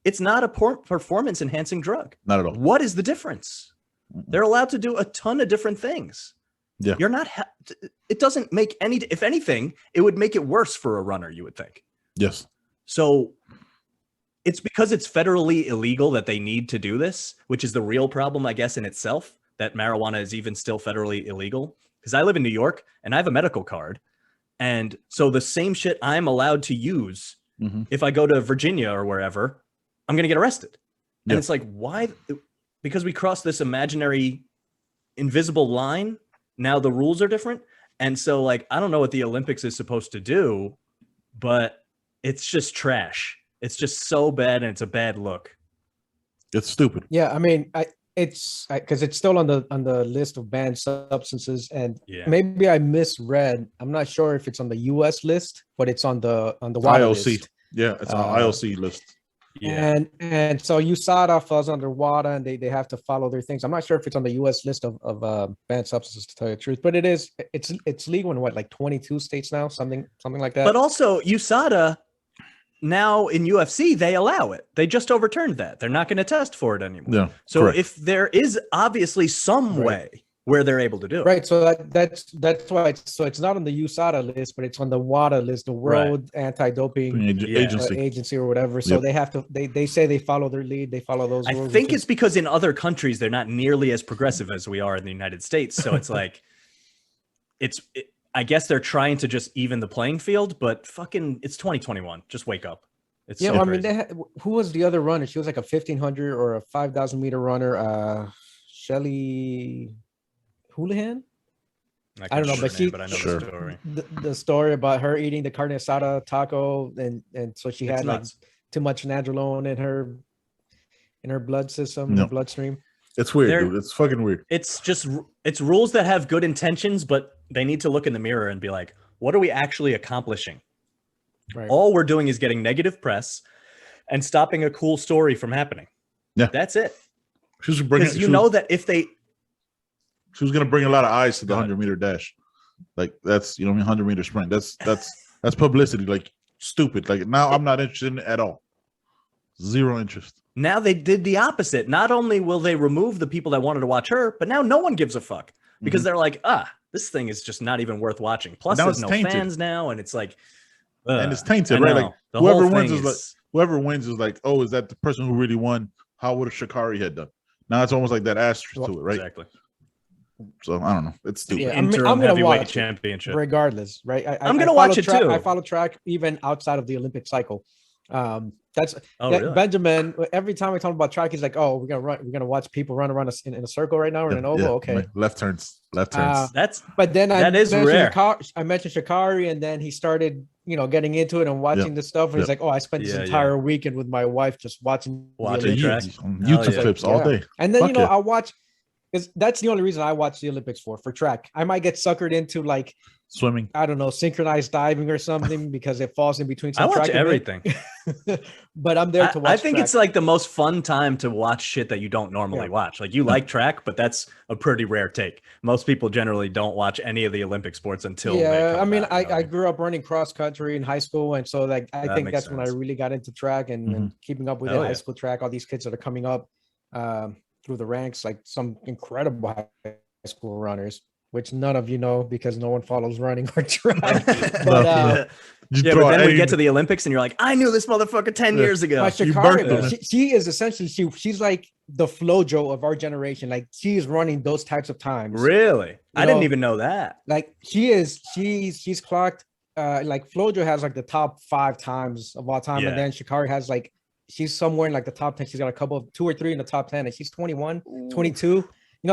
Speaker 4: It's not a performance enhancing drug.
Speaker 1: Not at all.
Speaker 4: What is the difference? They're allowed to do a ton of different things.
Speaker 1: Yeah.
Speaker 4: You're not, it doesn't make any, if anything, it would make it worse for a runner, you would think.
Speaker 1: Yes.
Speaker 4: So it's because it's federally illegal that they need to do this, which is the real problem, I guess, in itself, that marijuana is even still federally illegal. Because I live in New York and I have a medical card. And so the same shit I'm allowed to use, if I go to Virginia or wherever, I'm going to get arrested. And it's like, why? Because we crossed this imaginary, invisible line. Now the rules are different. And so, like, I don't know what the Olympics is supposed to do, but it's just trash. It's just so bad, and it's a bad look.
Speaker 1: It's stupid.
Speaker 2: Yeah, I mean, it's because it's still on the list of banned substances, and maybe I misread. I'm not sure if it's on the U.S. list, but it's on the WADA
Speaker 1: IOC.
Speaker 2: list.
Speaker 1: Yeah, it's on IOC list.
Speaker 4: Yeah,
Speaker 2: and so USADA falls under WADA, and they have to follow their things. I'm not sure if it's on the U.S. list of banned substances, to tell you the truth, but it's legal in what, like 22 states now, something like that.
Speaker 4: but also USADA. Now in UFC, they allow it. They just overturned that. They're not going to test for it anymore.
Speaker 1: Yeah.
Speaker 4: So
Speaker 1: correct.
Speaker 4: if there is obviously some way where they're able to do it.
Speaker 2: Right. So that's why it's not on the USADA list, but it's on the WADA list, the World Anti-Doping Agency or whatever. So they have to, they say they follow their lead. They follow those rules.
Speaker 4: I think it's because in other countries, they're not nearly as progressive as we are in the United States. So it's like, I guess they're trying to just even the playing field, but fucking, it's 2021. Just wake up. It's so
Speaker 2: I mean, who was the other runner? She was like a 1500 or a 5,000 meter runner. Shelly Houlihan. I don't know, but I know the story. The story about her eating the carne asada taco, and so she had like too much nandrolone in her blood system, her bloodstream.
Speaker 1: It's weird, dude. It's fucking weird.
Speaker 4: It's rules that have good intentions, but they need to look in the mirror and be like, what are we actually accomplishing? Right. All we're doing is getting negative press and stopping a cool story from happening. Yeah, that's it. Because you know that if they,
Speaker 1: she was gonna bring a lot of eyes to the 100-meter dash. Like that's 100-meter sprint. That's publicity. Like stupid. Like now I'm not interested in it at all. Zero interest.
Speaker 4: Now they did the opposite. Not only will they remove the people that wanted to watch her, but now no one gives a fuck because they're like, this thing is just not even worth watching. Plus, there's no fans now, and it's like,
Speaker 1: and it's tainted, right? Like whoever wins is like, oh, is that the person who really won? How would a Sha'Carri had done? Now it's almost like that asterisk to it, right?
Speaker 4: Exactly.
Speaker 1: So I don't know. It's stupid.
Speaker 2: Yeah, I'm gonna watch championship regardless, right?
Speaker 4: I'm gonna watch it too.
Speaker 2: I follow track even outside of the Olympic cycle.
Speaker 4: Really?
Speaker 2: Benjamin. Every time we talk about track, he's like, "Oh, we're gonna watch people run around in a circle right now or in an oval." Okay,
Speaker 1: left turns.
Speaker 2: But then
Speaker 4: that is rare.
Speaker 2: I mentioned Sha'Carri, and then he started, getting into it and watching this stuff. And he's like, "Oh, I spent this entire weekend with my wife just watching
Speaker 4: track
Speaker 1: YouTube clips all day."
Speaker 2: And then I watch. Because that's the only reason I watch the Olympics for track. I might get suckered into like
Speaker 1: swimming.
Speaker 2: I don't know, synchronized diving or something because it falls in between.
Speaker 4: I watch everything,
Speaker 2: but I'm there to watch.
Speaker 4: I think it's like the most fun time to watch shit that you don't normally watch. Like you like track, but that's a pretty rare take. Most people generally don't watch any of the Olympic sports until.
Speaker 2: Yeah, I mean, I grew up running cross country in high school, and so like I think that's when I really got into track and keeping up with the high school track. All these kids that are coming up. Through the ranks, like some incredible high school runners, which none of you know because no one follows running or track. But
Speaker 4: then we get to the Olympics and you're like, I knew this motherfucker 10 years ago.
Speaker 2: She is essentially she's like the FloJo of our generation. Like she is running those types of times.
Speaker 4: Really? I didn't even know that.
Speaker 2: Like she's clocked. Like FloJo has like the top 5 times of all time, and then Sha'Carri has like. She's somewhere in like the top 10. She's got a couple of 2 or 3 in the top 10, and she's 21, 22.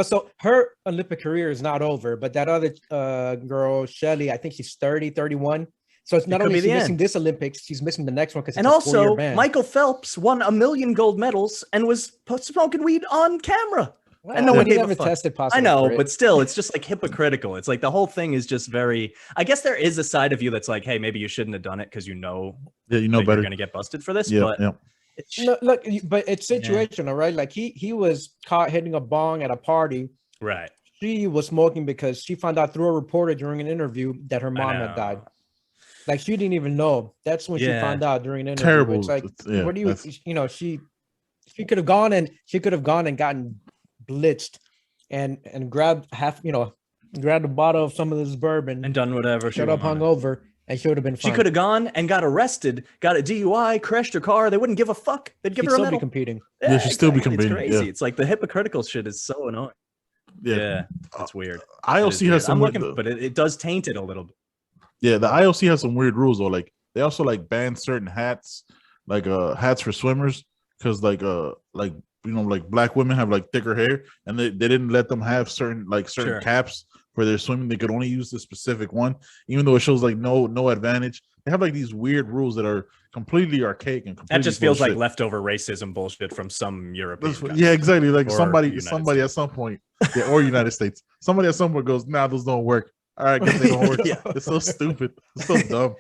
Speaker 2: So her Olympic career is not over, but that other girl, Shelly, I think she's 30, 31. So it's not only she's missing this Olympics, she's missing the next one because
Speaker 4: and also Michael Phelps won 1 million gold medals and was smoking weed on camera.
Speaker 2: Well, and no one ever tested positive.
Speaker 4: I know, but still, it's just like hypocritical. It's like the whole thing is just very. I guess there is a side of you that's like, hey, maybe you shouldn't have done it because
Speaker 1: better.
Speaker 4: You're going to get busted for this. But
Speaker 2: look, but it's situational, right? Like he was caught hitting a bong at a party.
Speaker 4: Right.
Speaker 2: She was smoking because she found out through a reporter during an intervy that her mom had died. Like she didn't even know. That's when she found out during an interview.
Speaker 1: Terrible.
Speaker 2: It's like, what do you, she could have gone and gotten blitzed and grabbed grabbed a bottle of some of this bourbon
Speaker 4: and done whatever.
Speaker 2: Shut up, hungover. And she would have been fine.
Speaker 4: She could have gone and got arrested, got a DUI, crashed her car. They wouldn't give a fuck. They'd give her a medal.
Speaker 2: She'd still be competing.
Speaker 1: Yeah, she'd still be competing.
Speaker 4: It's crazy. It's like the hypocritical shit is so annoying. Yeah, it's weird.
Speaker 1: IOC has some.
Speaker 4: But it does taint it a little bit.
Speaker 1: Yeah, the IOC has some weird rules though. Like they also like ban certain hats, like hats for swimmers, because like black women have like thicker hair, and they didn't let them have certain caps for their swimming. They could only use the specific one, even though it shows like no advantage. They have like these weird rules that are completely archaic and completely
Speaker 4: that just feels
Speaker 1: bullshit.
Speaker 4: like leftover racism bullshit from some European country.
Speaker 1: Yeah, exactly. Like
Speaker 4: Or
Speaker 1: somebody
Speaker 4: United
Speaker 1: at
Speaker 4: States.
Speaker 1: some point, yeah, or United States, somebody at some point goes, "Nah, those don't work." All right, guess they don't work.
Speaker 4: Yeah.
Speaker 1: It's so stupid. It's so dumb.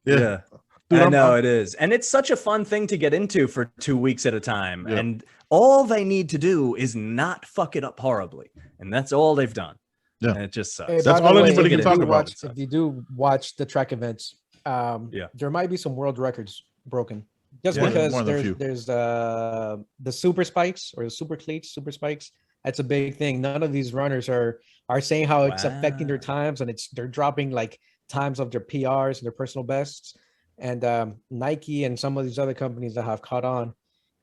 Speaker 1: Yeah.
Speaker 4: Dude, I know
Speaker 1: I'm-
Speaker 4: it is. And it's such a fun thing to get into for 2 weeks at a time.
Speaker 1: Yeah.
Speaker 4: And all they need to do is not fuck it up horribly. And that's all they've done.
Speaker 1: Yeah.
Speaker 4: And it just sucks.
Speaker 2: Hey,
Speaker 1: That's
Speaker 2: by the
Speaker 1: all
Speaker 2: way,
Speaker 1: anybody
Speaker 2: if
Speaker 1: can
Speaker 2: you
Speaker 1: talk
Speaker 2: do
Speaker 1: about.
Speaker 2: watch- If you do watch the track events,
Speaker 4: Yeah.
Speaker 2: there might be some world records broken. Just
Speaker 1: Yeah,
Speaker 2: because
Speaker 1: more than a few.
Speaker 2: there's the super spikes or the super cleats, super spikes. That's a big thing. None of these runners are saying how it's affecting their
Speaker 4: Wow.
Speaker 2: times, and they're dropping like times of their PRs and their personal bests. And Nike and some of these other companies that have caught on,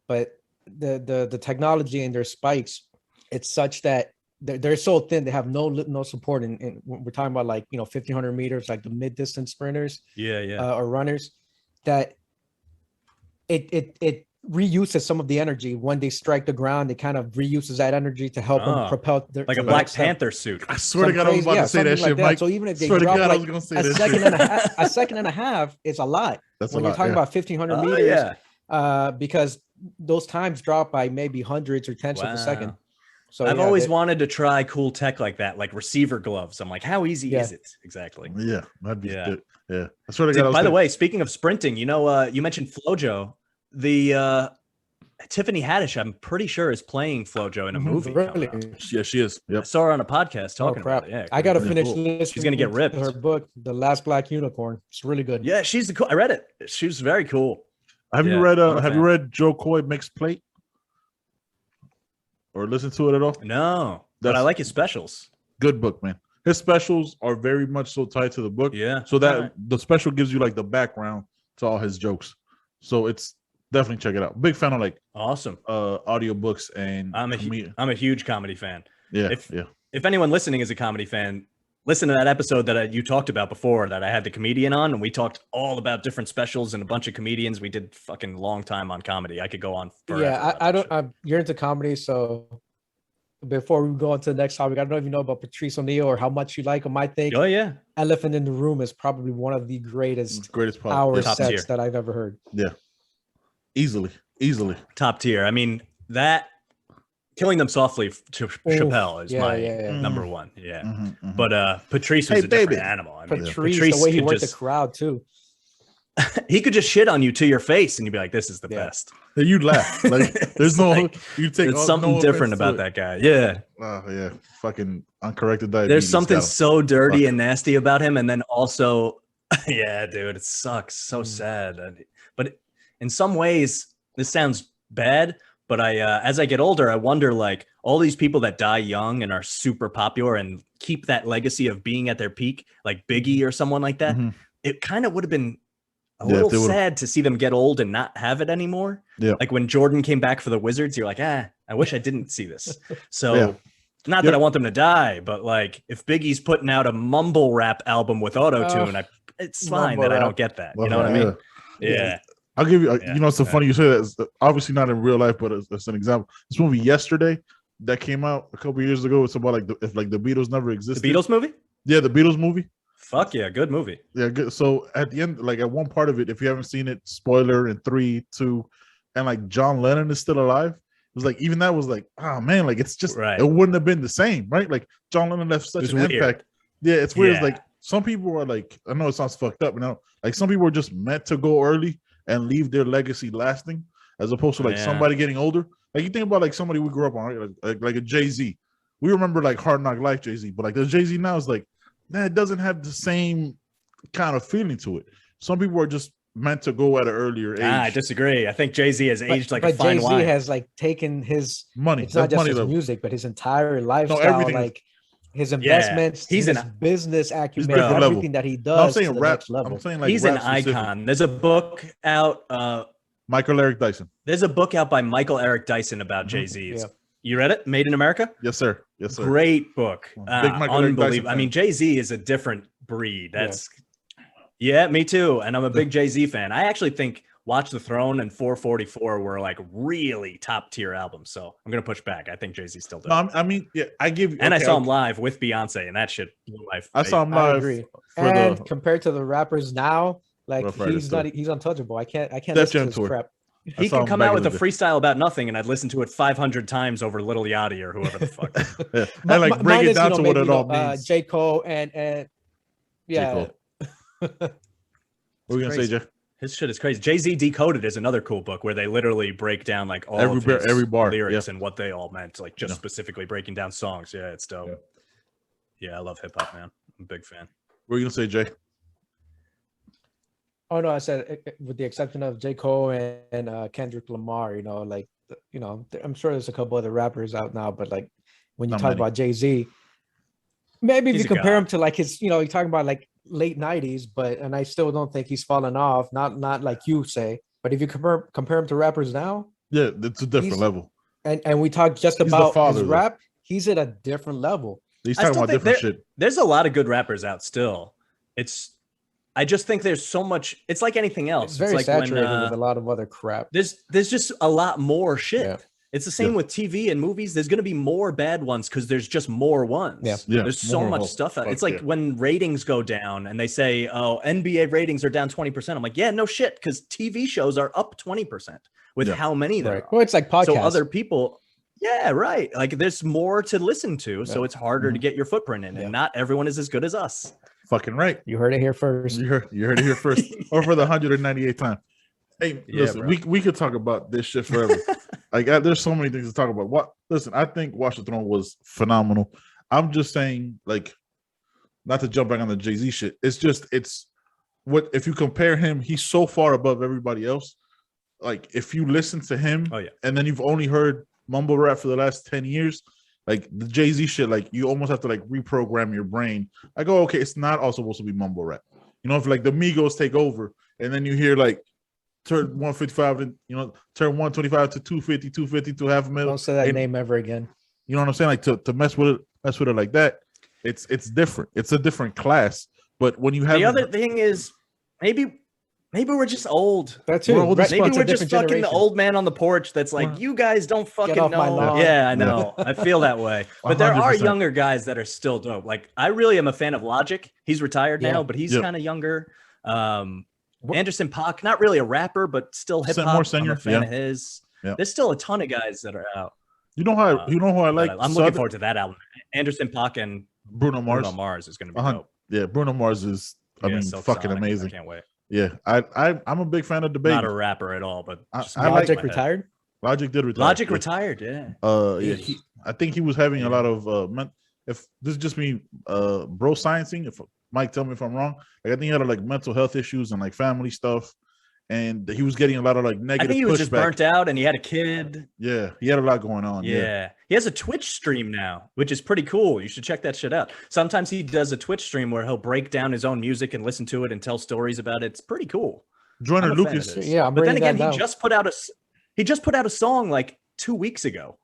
Speaker 2: but the technology in their spikes, it's such that they're so thin, they have no support. And we're talking about like 1,500 meters, like the mid distance sprinters, or runners, that it reuses some of the energy when they strike the ground. It kind of reuses that energy to help them propel their,
Speaker 4: like a
Speaker 2: to
Speaker 4: Black
Speaker 2: next step.
Speaker 4: Panther suit.
Speaker 1: I swear to God, I was about to say that
Speaker 2: something
Speaker 1: shit,
Speaker 2: like
Speaker 1: Mike.
Speaker 2: So even if they
Speaker 1: Swear to
Speaker 2: drop
Speaker 1: God, I
Speaker 2: like
Speaker 1: was gonna say
Speaker 2: a
Speaker 1: that
Speaker 2: second
Speaker 1: shit.
Speaker 2: and a half, a second and a half is a lot.
Speaker 1: That's
Speaker 2: when
Speaker 1: a
Speaker 2: you're
Speaker 1: lot,
Speaker 2: talking
Speaker 1: yeah.
Speaker 2: about 1,500
Speaker 4: Oh,
Speaker 2: meters,
Speaker 4: yeah.
Speaker 2: because those times drop by maybe hundreds or tenths of a second.
Speaker 4: Wow.
Speaker 2: So
Speaker 4: I've
Speaker 2: yeah,
Speaker 4: always wanted to try cool tech like that, like receiver gloves. I'm like, how easy
Speaker 2: Yeah.
Speaker 4: is it? Exactly.
Speaker 1: Yeah, that'd be
Speaker 4: Yeah.
Speaker 1: good. Yeah. I swear to
Speaker 4: Dude,
Speaker 1: God.
Speaker 4: by the way, speaking of sprinting, you mentioned Flojo. The Tiffany Haddish, I'm pretty sure, is playing Flojo in a movie.
Speaker 2: really.
Speaker 4: coming out.
Speaker 1: Yeah, she is.
Speaker 4: I
Speaker 1: Yep.
Speaker 4: saw her on a podcast
Speaker 2: Oh
Speaker 4: talking
Speaker 2: crap!
Speaker 4: about it. Yeah,
Speaker 2: I gotta
Speaker 4: pretty
Speaker 2: finish
Speaker 4: cool.
Speaker 2: listening.
Speaker 4: She's gonna get ripped.
Speaker 2: to her book, The Last Black Unicorn. It's really good.
Speaker 4: Yeah, she's the cool. I read it. She was very cool.
Speaker 1: Have you
Speaker 4: Yeah,
Speaker 1: read?
Speaker 4: I'm a
Speaker 1: Have you
Speaker 4: fan.
Speaker 1: read Joe Coy Mixed Plate? Or listened to it at all?
Speaker 4: No, but I
Speaker 1: That's-
Speaker 4: like his specials.
Speaker 1: Good book, man. His specials are very much so tied to the book.
Speaker 4: Yeah.
Speaker 1: So that
Speaker 4: Alright.
Speaker 1: the special gives you like the background to all his jokes. So it's definitely check it out. Big fan of like
Speaker 4: Awesome.
Speaker 1: audiobooks and
Speaker 4: I'm a huge comedy fan.
Speaker 1: yeah,
Speaker 4: if-
Speaker 1: yeah.
Speaker 4: If anyone listening is a comedy fan, listen to that episode that you talked about before that I had the comedian on, and we talked all about different specials and a bunch of comedians. We did fucking long time on comedy. I could go on forever.
Speaker 2: Yeah,
Speaker 4: about
Speaker 2: I
Speaker 4: that
Speaker 2: don't. You're into comedy, so before we go on to the next topic, I don't know if you know about Patrice O'Neill or how much you like him. I think
Speaker 4: shit. Oh yeah.
Speaker 2: Elephant in the Room is probably one of the greatest
Speaker 1: Greatest part.
Speaker 2: hour
Speaker 4: Top
Speaker 2: sets
Speaker 4: tier.
Speaker 2: that I've ever heard.
Speaker 1: Easily.
Speaker 4: Top tier. I mean, that Killing Them Softly to Chappelle is
Speaker 2: yeah,
Speaker 4: my
Speaker 2: yeah.
Speaker 4: number one. Yeah.
Speaker 1: Mhm, mhm.
Speaker 4: But Patrice was
Speaker 1: Hey,
Speaker 4: a different
Speaker 1: baby.
Speaker 4: animal. I mean,
Speaker 2: Patrice, the way he
Speaker 4: could
Speaker 2: worked
Speaker 4: just,
Speaker 2: the crowd too.
Speaker 4: he could just shit on you to your face and you'd be like, this is the
Speaker 2: Yeah.
Speaker 4: best.
Speaker 1: You'd laugh. Like there's no
Speaker 4: like-
Speaker 1: you take
Speaker 4: There's
Speaker 1: all-
Speaker 4: something
Speaker 1: no
Speaker 4: different
Speaker 1: offense to
Speaker 4: about
Speaker 1: it.
Speaker 4: that guy. Yeah.
Speaker 1: Oh yeah. Fucking uncorrected diabetes.
Speaker 4: There's something
Speaker 1: got him.
Speaker 4: so dirty
Speaker 1: Fuck.
Speaker 4: and nasty about him. And then also, yeah, dude, it sucks. So
Speaker 2: Mm.
Speaker 4: sad. But in some ways, this sounds bad. But as I get older, I wonder, like, all these people that die young and are super popular and keep that legacy of being at their peak, like Biggie or someone like that,
Speaker 1: Mhm.
Speaker 4: it kind of would have been a
Speaker 1: Yeah, if
Speaker 4: little
Speaker 1: they would've-
Speaker 4: sad to see them get old and not have it anymore.
Speaker 1: Yeah.
Speaker 4: Like when Jordan came back for the Wizards, you're like, I wish I didn't see this. So
Speaker 1: Yeah.
Speaker 4: not that I want them to die, but like if Biggie's putting out a mumble rap album with auto-tune, it's fine that I
Speaker 2: mumble
Speaker 4: don't get that.
Speaker 1: Well,
Speaker 4: You know what I mean?
Speaker 1: yeah.
Speaker 4: Yeah.
Speaker 1: I'll give you.
Speaker 4: Yeah,
Speaker 1: You know, it's so
Speaker 4: yeah.
Speaker 1: funny you say that. It's obviously not in real life, but it's an example. This movie Yesterday that came out a couple years ago. It's about like if the Beatles never
Speaker 4: The
Speaker 1: existed.
Speaker 4: Beatles movie?
Speaker 1: Yeah, the Beatles movie.
Speaker 4: Fuck yeah, good movie.
Speaker 1: Yeah, good. So at the end, like at one part of it, if you haven't seen it, spoiler in 3, 2, and like John Lennon is still alive. It was like even that was like, oh man, like it's just
Speaker 4: Right.
Speaker 1: it wouldn't have been the same, right? Like John Lennon left such
Speaker 4: It's
Speaker 1: an
Speaker 4: weird.
Speaker 1: impact. Yeah, it's weird. It's
Speaker 4: Yeah.
Speaker 1: like some people are like, I know it sounds fucked up, like some people are just meant to go early and leave their legacy lasting, as opposed to like
Speaker 4: Yeah.
Speaker 1: somebody getting older. Like you think about like somebody we grew up on, right? Like a Jay-Z. We remember like Hard Knock Life Jay-Z, but like the Jay-Z now is like, that doesn't have the same kind of feeling to it. Some people are just meant to go at an earlier age.
Speaker 4: I disagree. I think Jay-Z has aged like a
Speaker 2: but
Speaker 4: fine
Speaker 2: Jay-Z
Speaker 4: wine.
Speaker 2: has like taken his
Speaker 1: money.
Speaker 2: it's not
Speaker 1: That's
Speaker 2: just
Speaker 1: money
Speaker 2: his
Speaker 1: though.
Speaker 2: music, but his entire lifestyle,
Speaker 1: everything is-
Speaker 2: like his investments,
Speaker 4: He's
Speaker 2: his
Speaker 4: an-
Speaker 2: business acumen,
Speaker 1: different level.
Speaker 2: everything that he
Speaker 1: No,
Speaker 2: does.
Speaker 1: I'm
Speaker 2: to
Speaker 1: saying
Speaker 2: the
Speaker 1: rap.
Speaker 2: next level.
Speaker 1: I'm saying like
Speaker 4: He's an
Speaker 1: rap specific.
Speaker 4: icon. There's a book out.
Speaker 1: Michael Eric Dyson.
Speaker 4: There's a book out by Michael Eric Dyson about
Speaker 1: Mhm.
Speaker 4: Jay-Z.
Speaker 2: Yeah.
Speaker 4: You read it? Made in America?
Speaker 1: Yes, sir. Yes, sir.
Speaker 4: Great book.
Speaker 1: Big Michael Eric Dyson
Speaker 4: Unbelievable. I
Speaker 1: fan.
Speaker 4: mean, Jay-Z is a different breed. That's yeah, me too. And I'm a big Jay-Z fan. I actually think Watch the Throne and 444 were like really top tier albums. So I'm gonna push back. I think Jay-Z still does.
Speaker 1: No, I mean, yeah, I give you.
Speaker 4: And I
Speaker 1: okay,
Speaker 4: saw him live with Beyonce, and that shit blew my
Speaker 1: I saw
Speaker 4: face.
Speaker 1: him
Speaker 2: I
Speaker 1: live.
Speaker 2: agree.
Speaker 1: for
Speaker 2: And
Speaker 1: the-
Speaker 2: compared to the rappers now, Like he's untouchable. I can't listen to his crap.
Speaker 4: He can come out with a freestyle about nothing, and I'd listen to it 500 times over Lil Yachty or whoever the fuck.
Speaker 1: And like break it down to what it all means.
Speaker 2: J. Cole and yeah.
Speaker 1: What are we gonna say, Jay?
Speaker 4: His shit is crazy. Jay-Z Decoded is another cool book where they literally break down like all of his
Speaker 1: every bar
Speaker 4: lyrics and what they all meant, like just specifically breaking down songs. Yeah, it's dope. Yeah, I love hip hop, man. I'm a big fan.
Speaker 1: What are you gonna say, Jay?
Speaker 2: Oh no, I said with the exception of J. Cole and Kendrick Lamar, I'm sure there's a couple other rappers out now, but like when you talk about Jay-Z, maybe if you compare him to like his, you're talking about like late 90s, and I still don't think he's fallen off, not like you say, but if you compare him to rappers now,
Speaker 1: yeah, it's a different level.
Speaker 2: And we talk just about his rap, he's at a different level.
Speaker 1: He's talking about different shit.
Speaker 4: There's a lot of good rappers out still. I just think there's so much. It's like anything else.
Speaker 2: It's very
Speaker 4: like
Speaker 2: saturated with a lot of other crap.
Speaker 4: There's just a lot more shit. Yeah. It's the same with TV and movies. There's going to be more bad ones because there's just more ones.
Speaker 1: Yeah.
Speaker 4: There's so much stuff. It's like when ratings go down and they say, "Oh, NBA ratings are down 20%." I'm like, "Yeah, no shit," because TV shows are up 20% with how many there are.
Speaker 2: Well, it's like podcasts.
Speaker 4: So other people. Yeah, right. Like there's more to listen to, so it's harder to get your footprint in, and not everyone is as good as us.
Speaker 1: Fucking right.
Speaker 2: You heard it here first.
Speaker 1: You heard it here first, or for the 198th time. Hey, listen, we could talk about this shit forever. There's so many things to talk about. Listen, I think Watch the Throne was phenomenal. I'm just saying, like, not to jump back on the Jay-Z shit. It's what if you compare him, he's so far above everybody else. Like, if you listen to him, and then you've only heard mumble rap for the last 10 years. Like the Jay-Z shit, like you almost have to like reprogram your brain. I go, okay, it's not all supposed to be mumble rap. If like the Migos take over and then you hear like turn 155 and turn 125 to 250, 250 to half a million.
Speaker 2: Don't say that name ever again.
Speaker 1: You know what I'm saying? Like to mess with it like that, it's different. It's a different class. But when you have
Speaker 4: the other thing is maybe we're just old.
Speaker 2: That's it.
Speaker 4: Maybe we're just fucking the old man on the porch that's like, you guys don't fucking know. Yeah, I know. I feel that way. But there are younger guys that are still dope. Like, I really am a fan of Logic. He's retired now, but he's kind of younger. Anderson .Paak, not really a rapper, but still hip hop. I'm a fan of his. Yeah. There's still a ton of guys that are out.
Speaker 1: You know who I like?
Speaker 4: I'm looking forward to that album. Anderson .Paak and
Speaker 1: Bruno Mars.
Speaker 4: Bruno Mars is going to be dope.
Speaker 1: Yeah, Bruno Mars is fucking amazing.
Speaker 4: I can't wait.
Speaker 1: Yeah, I'm a big fan of the Baby.
Speaker 4: Not a rapper at all, but
Speaker 2: Logic retired.
Speaker 1: Logic did retire.
Speaker 4: Logic retired, yeah.
Speaker 1: I think he was having a lot of if this is just me bro sciencing, if Mike tell me if I'm wrong, like I think he had like mental health issues and like family stuff, and he was getting a lot of like negative.
Speaker 4: I think he was just burnt out, and he had a kid.
Speaker 1: Yeah, he had a lot going on.
Speaker 4: Yeah, he has a Twitch stream now, which is pretty cool. You should check that shit out. Sometimes he does a Twitch stream where he'll break down his own music and listen to it and tell stories about it. It's pretty cool.
Speaker 1: Joyner Lucas,
Speaker 2: but
Speaker 4: then again, he just put out a song like 2 weeks ago.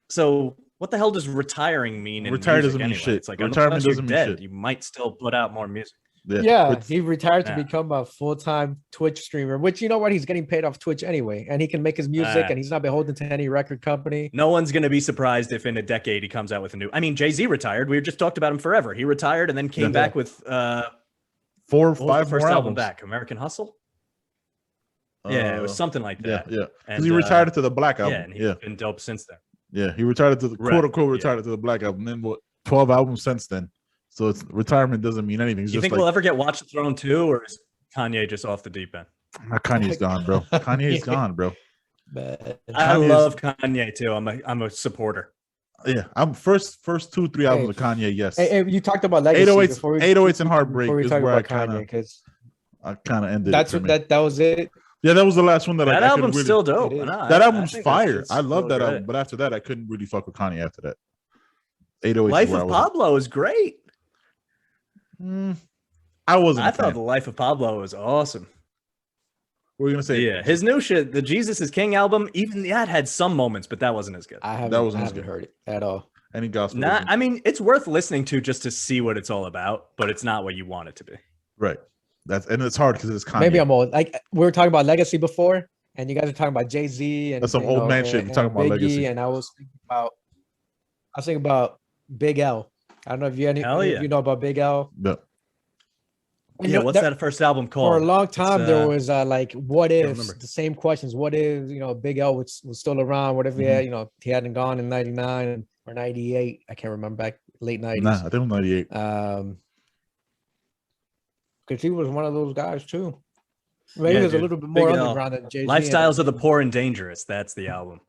Speaker 4: So what the hell does retiring mean?
Speaker 1: Retired doesn't mean shit.
Speaker 4: It's like retirement doesn't mean shit. You might still put out more music.
Speaker 2: Yeah, he retired to become a full-time Twitch streamer, which you know what? He's getting paid off Twitch anyway, and he can make his music, and he's not beholden to any record company.
Speaker 4: No one's going to be surprised if in a decade he comes out with a new... I mean, Jay-Z retired. We just talked about him forever. He retired and then came back with
Speaker 1: 4 or 5
Speaker 4: first
Speaker 1: more
Speaker 4: album back. American Hustle? Yeah, it was something like that.
Speaker 1: Yeah. Because he retired to the Black Album.
Speaker 4: Yeah, and he's been dope since then.
Speaker 1: Yeah, he retired to the quote-unquote retired to the Black Album. Then 12 albums since then. So it's retirement doesn't mean anything. It's
Speaker 4: you think we'll ever get Watch the Throne 2, or is Kanye just off the deep end?
Speaker 1: Kanye's gone, bro. Kanye's gone, bro.
Speaker 4: I love Kanye too. I'm a supporter.
Speaker 1: Yeah, I'm first 2-3 albums of Kanye. Yes.
Speaker 2: Hey, you talked about legacy
Speaker 1: 808s and Heartbreak
Speaker 2: is
Speaker 1: where
Speaker 2: I kind of
Speaker 1: ended.
Speaker 2: That was it.
Speaker 1: Yeah, that was the last one that
Speaker 4: that album's really, still dope.
Speaker 1: That album's fire. I love that album, but after that, I couldn't really fuck with Kanye after that. 808s.
Speaker 4: Life of Pablo is great.
Speaker 1: I wasn't.
Speaker 4: I thought the Life of Pablo was awesome.
Speaker 1: What were you gonna say?
Speaker 4: Yeah, his new shit, the Jesus is King album, even that had some moments, but that wasn't as good.
Speaker 2: I haven't heard it at all.
Speaker 1: Any gospel?
Speaker 4: I mean, it's worth listening to just to see what it's all about, but it's not what you want it to be.
Speaker 1: Right. And it's hard because it's Kanye.
Speaker 2: Maybe I'm old. Like we were talking about legacy before, and you guys are talking about Jay-Z and
Speaker 1: that's some old man shit. You're talking about legacy,
Speaker 2: and I was thinking about Big L. I don't know if you know about Big L.
Speaker 1: No.
Speaker 4: Yeah, what's that first album called?
Speaker 2: For a long time, there was like, what if the same questions? What if Big L was still around? What if he had he hadn't gone in '99 or '98? I can't remember, back late '90s.
Speaker 1: Nah, I think it was '98.
Speaker 2: Because he was one of those guys too. Maybe he was a little bit more underground than Jay-Z.
Speaker 4: Lifestyles of the Poor and Dangerous. That's the album.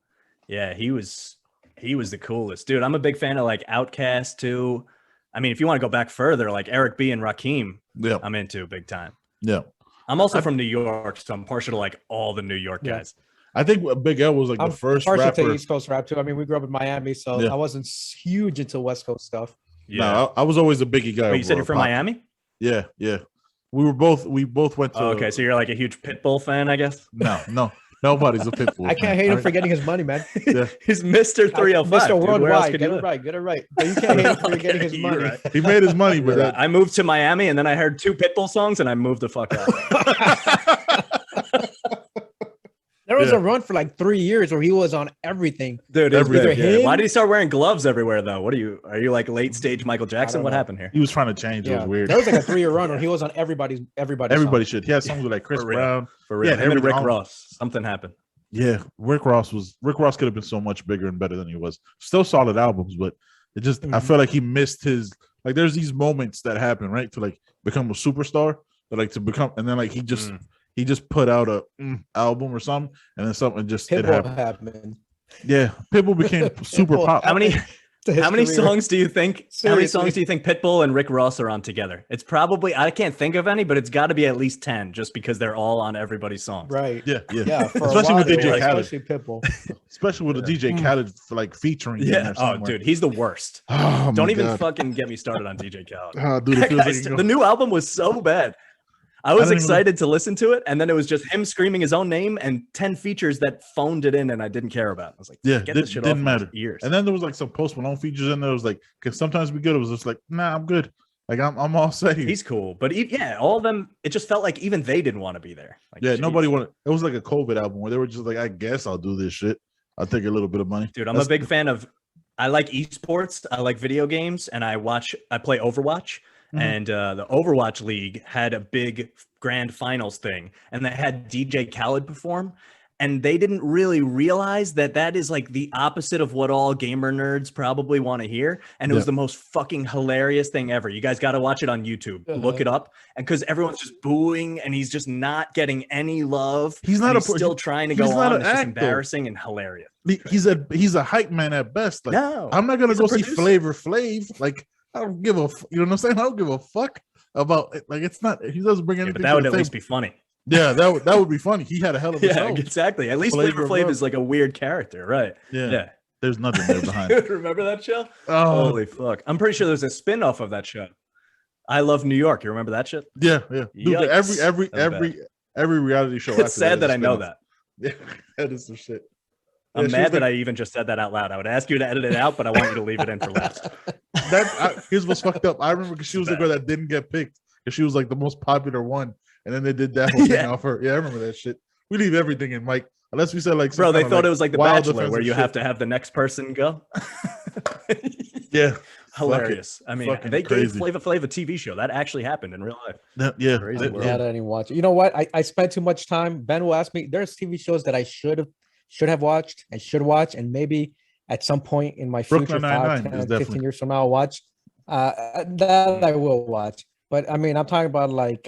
Speaker 4: Yeah, he was the coolest dude. I'm a big fan of like Outkast too. I mean, if you want to go back further, like Eric B and Rakim, I'm into big time.
Speaker 1: Yeah.
Speaker 4: I'm also from New York, so I'm partial to like all the New York guys.
Speaker 1: I think Big L was like the first rapper.
Speaker 2: To East Coast rap too. I mean, we grew up in Miami, so I wasn't huge into West Coast stuff.
Speaker 1: Yeah, no, I was always a Biggie guy.
Speaker 4: Wait, you said you're from Miami?
Speaker 1: Yeah. We both went to.
Speaker 4: Oh, okay, so you're like a huge Pitbull fan, I guess.
Speaker 1: No. Nobody's a Pitbull.
Speaker 2: I can't hate him for getting his money, man.
Speaker 4: He's Mr. 305.
Speaker 2: Mr. Worldwide. Get it right. But you can't hate him for getting his money.
Speaker 1: Right. He made his money, but
Speaker 4: I moved to Miami and then I heard 2 Pitbull songs and I moved the fuck out.
Speaker 2: There was a run for like 3 years where he was on everything.
Speaker 4: Dude, why did he start wearing gloves everywhere though? Are you like late stage Michael Jackson? What happened here?
Speaker 1: He was trying to change. It was weird.
Speaker 2: There was like a 3-year run where he was on everybody
Speaker 1: should. He had songs with like Chris Brown.
Speaker 4: For real. Him and Rick Ross. Something happened.
Speaker 1: Yeah, Rick Ross could have been so much bigger and better than he was. Still solid albums, but it just I feel like he missed his like. There's these moments that happen, right, to like become a superstar, but like to become, and then like he just put out a album or something, and then something just happened. Yeah, Pitbull became super pop.
Speaker 4: How many songs do you think? Seriously. How many songs do you think Pitbull and Rick Ross are on together? It's probably, I can't think of any, but it's got to be at least 10, just because they're all on everybody's songs.
Speaker 2: Right.
Speaker 1: Yeah.
Speaker 2: Especially with DJ Khaled. Especially Pitbull.
Speaker 1: Especially with the DJ Khaled for like featuring.
Speaker 4: Yeah. Oh, dude, he's the worst.
Speaker 1: Oh,
Speaker 4: don't even fucking get me started on DJ Khaled.
Speaker 1: Oh, dude,
Speaker 4: the new album was so bad. I was excited to listen to it, and then it was just him screaming his own name and 10 features that phoned it in, and I didn't care about. I was like, get this shit
Speaker 1: didn't
Speaker 4: off
Speaker 1: matter.
Speaker 4: Ears.
Speaker 1: And then there was like some Post Malone features in there. It was like, could sometimes be good. It was just like, nah, I'm good. Like I'm all set here.
Speaker 4: He's cool, but all of them. It just felt like even they didn't want to be there. Like,
Speaker 1: nobody wanted. It was like a COVID album where they were just like, I guess I'll do this shit. I'll take a little bit of money.
Speaker 4: Dude, I'm a big fan of. I like esports. I like video games, and I play Overwatch. Mm-hmm. And the Overwatch League had a big grand finals thing, and they had DJ Khaled perform, and they didn't really realize that is like the opposite of what all gamer nerds probably want to hear, and it was the most fucking hilarious thing ever. You guys got to watch it on YouTube. Look it up, and because everyone's just booing, and he's just not getting any love.
Speaker 1: He's
Speaker 4: still trying to go on. It's just embarrassing and hilarious.
Speaker 1: He's a hype man at best. Like, no, I'm not gonna go see Flavor Flav. Like, I don't give a, you know what I'm saying? I don't give a fuck about it. Like, it's not, he doesn't bring anything.
Speaker 4: But that would at least be funny.
Speaker 1: Yeah, that would be funny. He had a hell of a show.
Speaker 4: Exactly. At least Flavor Flav is like a weird character, right?
Speaker 1: Yeah. There's nothing there behind it.
Speaker 4: Remember that show? Oh, holy fuck. I'm pretty sure there's a spin-off of that show. I Love New York. You remember that shit?
Speaker 1: Yeah. Dude, every reality show.
Speaker 4: It's sad that I know that.
Speaker 1: Yeah, that is some shit.
Speaker 4: I'm mad that I even just said that out loud. I would ask you to edit it out, but I want you to leave it in for last.
Speaker 1: Here's what's fucked up. I remember because she was the girl that didn't get picked because she was like the most popular one, and then they did that whole thing off her. Yeah, I remember that shit. We leave everything in, Mike, unless we said like,
Speaker 4: bro, they thought it was like The Bachelor, where you have to have the next person go.
Speaker 1: Yeah,
Speaker 4: hilarious. I mean, they gave Flavor Flav a TV show that actually happened in real life.
Speaker 1: Yeah,
Speaker 2: I didn't watch it. You know what? I spent too much time. Ben will ask me. There's TV shows that I should have watched and should watch, and maybe at some point in my future, 5, 10, 15 years from now, I'll watch. That I will watch. But I mean, I'm talking about like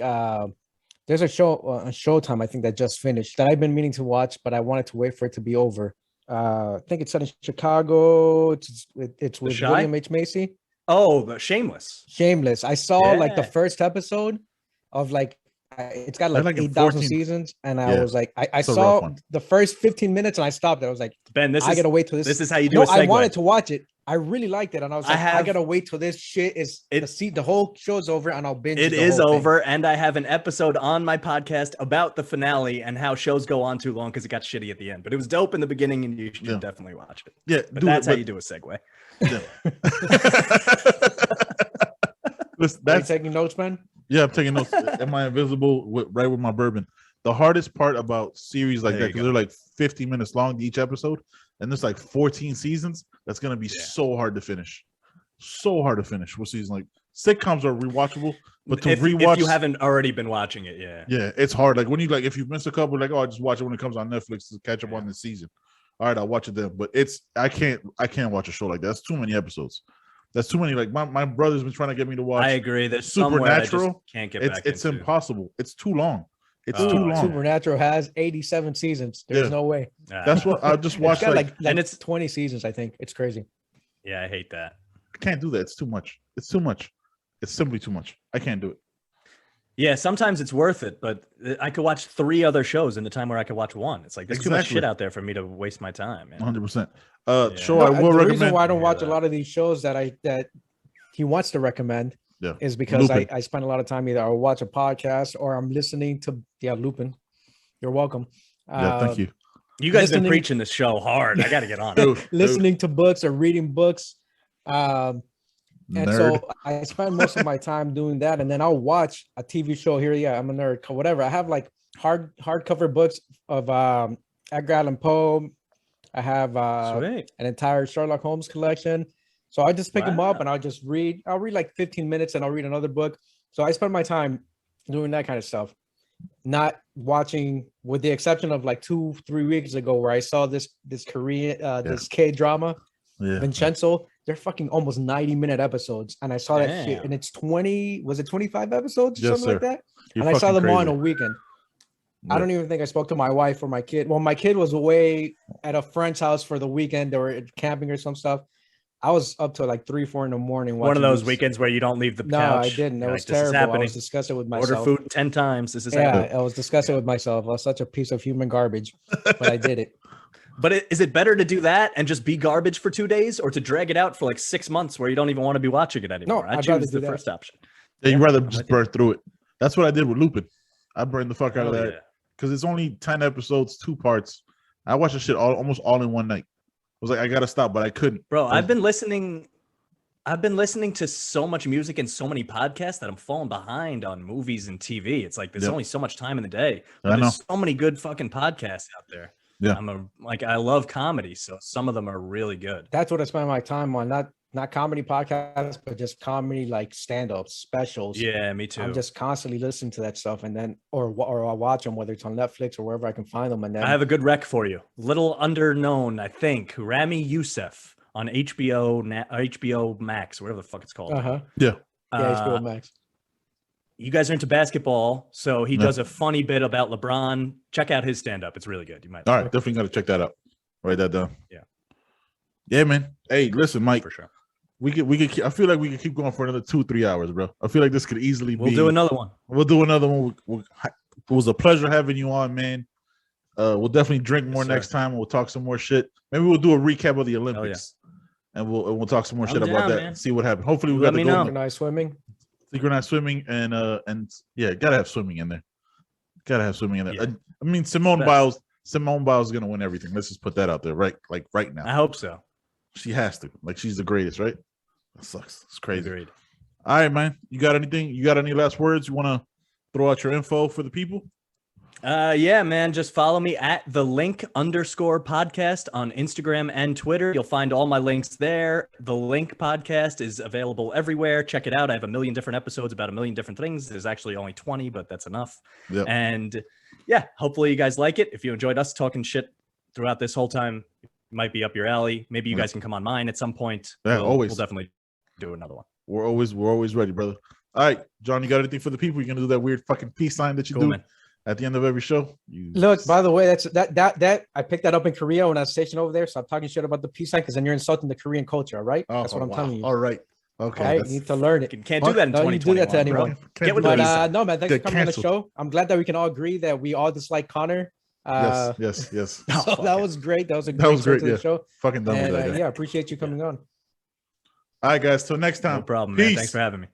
Speaker 2: there's a show on Showtime, I think, that just finished that I've been meaning to watch, but I wanted to wait for it to be over. I think it's set in Chicago. It's with William H. Macy.
Speaker 4: Oh, the Shameless.
Speaker 2: I saw like the first episode of like. It's got like 8,000 seasons, and I was like, I saw the first 15 minutes, and I stopped. I was like,
Speaker 4: Ben,
Speaker 2: I gotta wait till this.
Speaker 4: This is how you do a segue.
Speaker 2: I wanted to watch it. I really liked it, and I was like, I gotta wait till this shit is the whole show's over, and I'll binge.
Speaker 4: It is over, and I have an episode on my podcast about the finale and how shows go on too long because it got shitty at the end. But it was dope in the beginning, and you should definitely watch it.
Speaker 1: Yeah,
Speaker 4: but that's how you do a segue.
Speaker 1: Yeah.
Speaker 2: Are you taking notes, man?
Speaker 1: Yeah, I'm taking notes. Am I invisible? Right with my bourbon. The hardest part about series like that, because they're like 50 minutes long each episode, and there's like 14 seasons. That's gonna be so hard to finish. So hard to finish. What season? Like Sitcoms are rewatchable, but to
Speaker 4: if
Speaker 1: rewatch,
Speaker 4: if you haven't already been watching it,
Speaker 1: yeah, it's hard. Like when you if you miss a couple, like I just watch it when it comes on Netflix to catch up on the season. All right, I'll watch it then. But I can't watch a show like that. That's too many episodes. That's too many. Like my brother's been trying to get me to watch.
Speaker 4: I agree. There's
Speaker 1: Supernatural.
Speaker 4: Can't get back.
Speaker 1: It's impossible. It's too long. It's too long.
Speaker 2: Supernatural has 87 seasons. There's no way.
Speaker 1: That's what I just watched.
Speaker 2: And it's 20 seasons. I think it's crazy.
Speaker 4: Yeah, I hate that.
Speaker 1: I can't do that. It's too much. It's too much. It's simply too much. I can't do it.
Speaker 4: Yeah, sometimes it's worth it, but I could watch 3 other shows in the time where I could watch one. It's like there's too much shit out there for me to waste my time.
Speaker 1: 100%. Show I will recommend.
Speaker 2: The reason why I don't watch a lot of these shows that he wants to recommend is because I spend a lot of time either I'll watch a podcast or I'm listening to Lupin. You're welcome.
Speaker 1: Thank you.
Speaker 4: You guys been preaching this show hard. I got to get on it.
Speaker 2: Listening to books or reading books. And so I spend most of my time doing that, and then I'll watch a TV show here. Yeah, I'm a nerd, whatever. I have like hardcover books of Edgar Allan Poe. I have an entire Sherlock Holmes collection. So I just pick them up and I'll just read. I'll read like 15 minutes and I'll read another book. So I spend my time doing that kind of stuff, not watching, with the exception of like 2-3 weeks ago where I saw this Korean this K drama, Vincenzo. They're fucking almost 90-minute episodes, and I saw that shit, and it's 25 episodes, something like that. And I saw them all in a weekend. I don't even think I spoke to my wife or my kid. Well, my kid was away at a friend's house for the weekend. They were camping or some stuff. I was up to like 3-4 in the morning.
Speaker 4: One of those weekends where you don't leave the couch.
Speaker 2: No, I didn't. It was terrible. I was discussing with myself.
Speaker 4: Order food 10 times. This is happening.
Speaker 2: I was discussing with myself. I was such a piece of human garbage, but I did it.
Speaker 4: But is it better to do that and just be garbage for 2 days, or to drag it out for like 6 months where you don't even want to be watching it anymore?
Speaker 2: No,
Speaker 4: I choose the first option.
Speaker 1: Yeah, you'd rather just burn through it. That's what I did with Lupin. I burned the fuck out of that because it's only 10 episodes, 2 parts. I watched the shit almost all in one night. I was like, I gotta stop, but I couldn't.
Speaker 4: Bro, I've been listening to so much music and so many podcasts that I'm falling behind on movies and TV. It's like there's only so much time in the day. But there's so many good fucking podcasts out there.
Speaker 1: Yeah,
Speaker 4: I love comedy, so some of them are really good.
Speaker 2: That's what I spend my time on, not comedy podcasts, but just comedy like stand-ups, specials.
Speaker 4: Yeah, me too.
Speaker 2: I'm just constantly listening to that stuff, and then or I'll watch them, whether it's on Netflix or wherever I can find them. And then
Speaker 4: I have a good rec for you. Little underknown, I think, Rami Youssef on HBO Max, whatever the fuck it's called.
Speaker 1: Yeah,
Speaker 2: HBO Max.
Speaker 4: You guys are into basketball, so he does a funny bit about LeBron. Check out his stand-up; it's really good. You might.
Speaker 1: All right, definitely got to check that out. Write that down. Yeah, man. Hey, listen, Mike.
Speaker 4: For sure.
Speaker 1: We could. I feel like we could keep going for another 2-3 hours, bro. I feel like this could easily be.
Speaker 4: We'll do another one.
Speaker 1: We'll do another one. It was a pleasure having you on, man. We'll definitely drink more next time. We'll talk some more shit. Maybe we'll do a recap of the Olympics, and we'll talk some more shit about that. Man. See what happened. Hopefully, we got the
Speaker 2: synchronized swimming.
Speaker 1: Synchronized swimming and yeah, gotta have swimming in there. Yeah. I mean, Simone Biles is gonna win everything. Let's just put that out there, right? Like right now.
Speaker 4: I hope so.
Speaker 1: She has to. Like she's the greatest, right? That sucks. It's crazy.
Speaker 4: Agreed.
Speaker 1: All right, man. You got anything? You got any last words? You want to throw out your info for the people?
Speaker 4: Yeah, man. Just follow me at @the_link_podcast on Instagram and Twitter. You'll find all my links there. The Link podcast is available everywhere. Check it out. I have 1 million different episodes about 1 million different things. There's actually only 20, but that's enough.
Speaker 1: Yep.
Speaker 4: And yeah, hopefully you guys like it. If you enjoyed us talking shit throughout this whole time, it might be up your alley. Maybe you guys can come on mine at some point.
Speaker 1: Yeah,
Speaker 4: we'll definitely do another one.
Speaker 1: We're always ready, brother. All right, John, you got anything for the people? You're gonna do that weird fucking peace sign that you do, man. At the end of every show.
Speaker 2: Look, by the way, that I picked that up in Korea when I was stationed over there. So I'm talking shit about the peace sign because then you're insulting the Korean culture, all right? That's what I'm telling you.
Speaker 1: All right. Okay.
Speaker 2: You need to learn it.
Speaker 4: Can't do that in 2021.
Speaker 2: Do that to anyone. No, man, thanks for coming on the show. I'm glad that we can all agree that we all dislike Conor.
Speaker 1: Yes.
Speaker 2: So that was great. That was a great show.
Speaker 1: Fucking done with that.
Speaker 2: Yeah, appreciate you coming on.
Speaker 1: All right, guys. Till next time.
Speaker 4: No problem,
Speaker 1: Peace.
Speaker 4: man. Thanks for having me.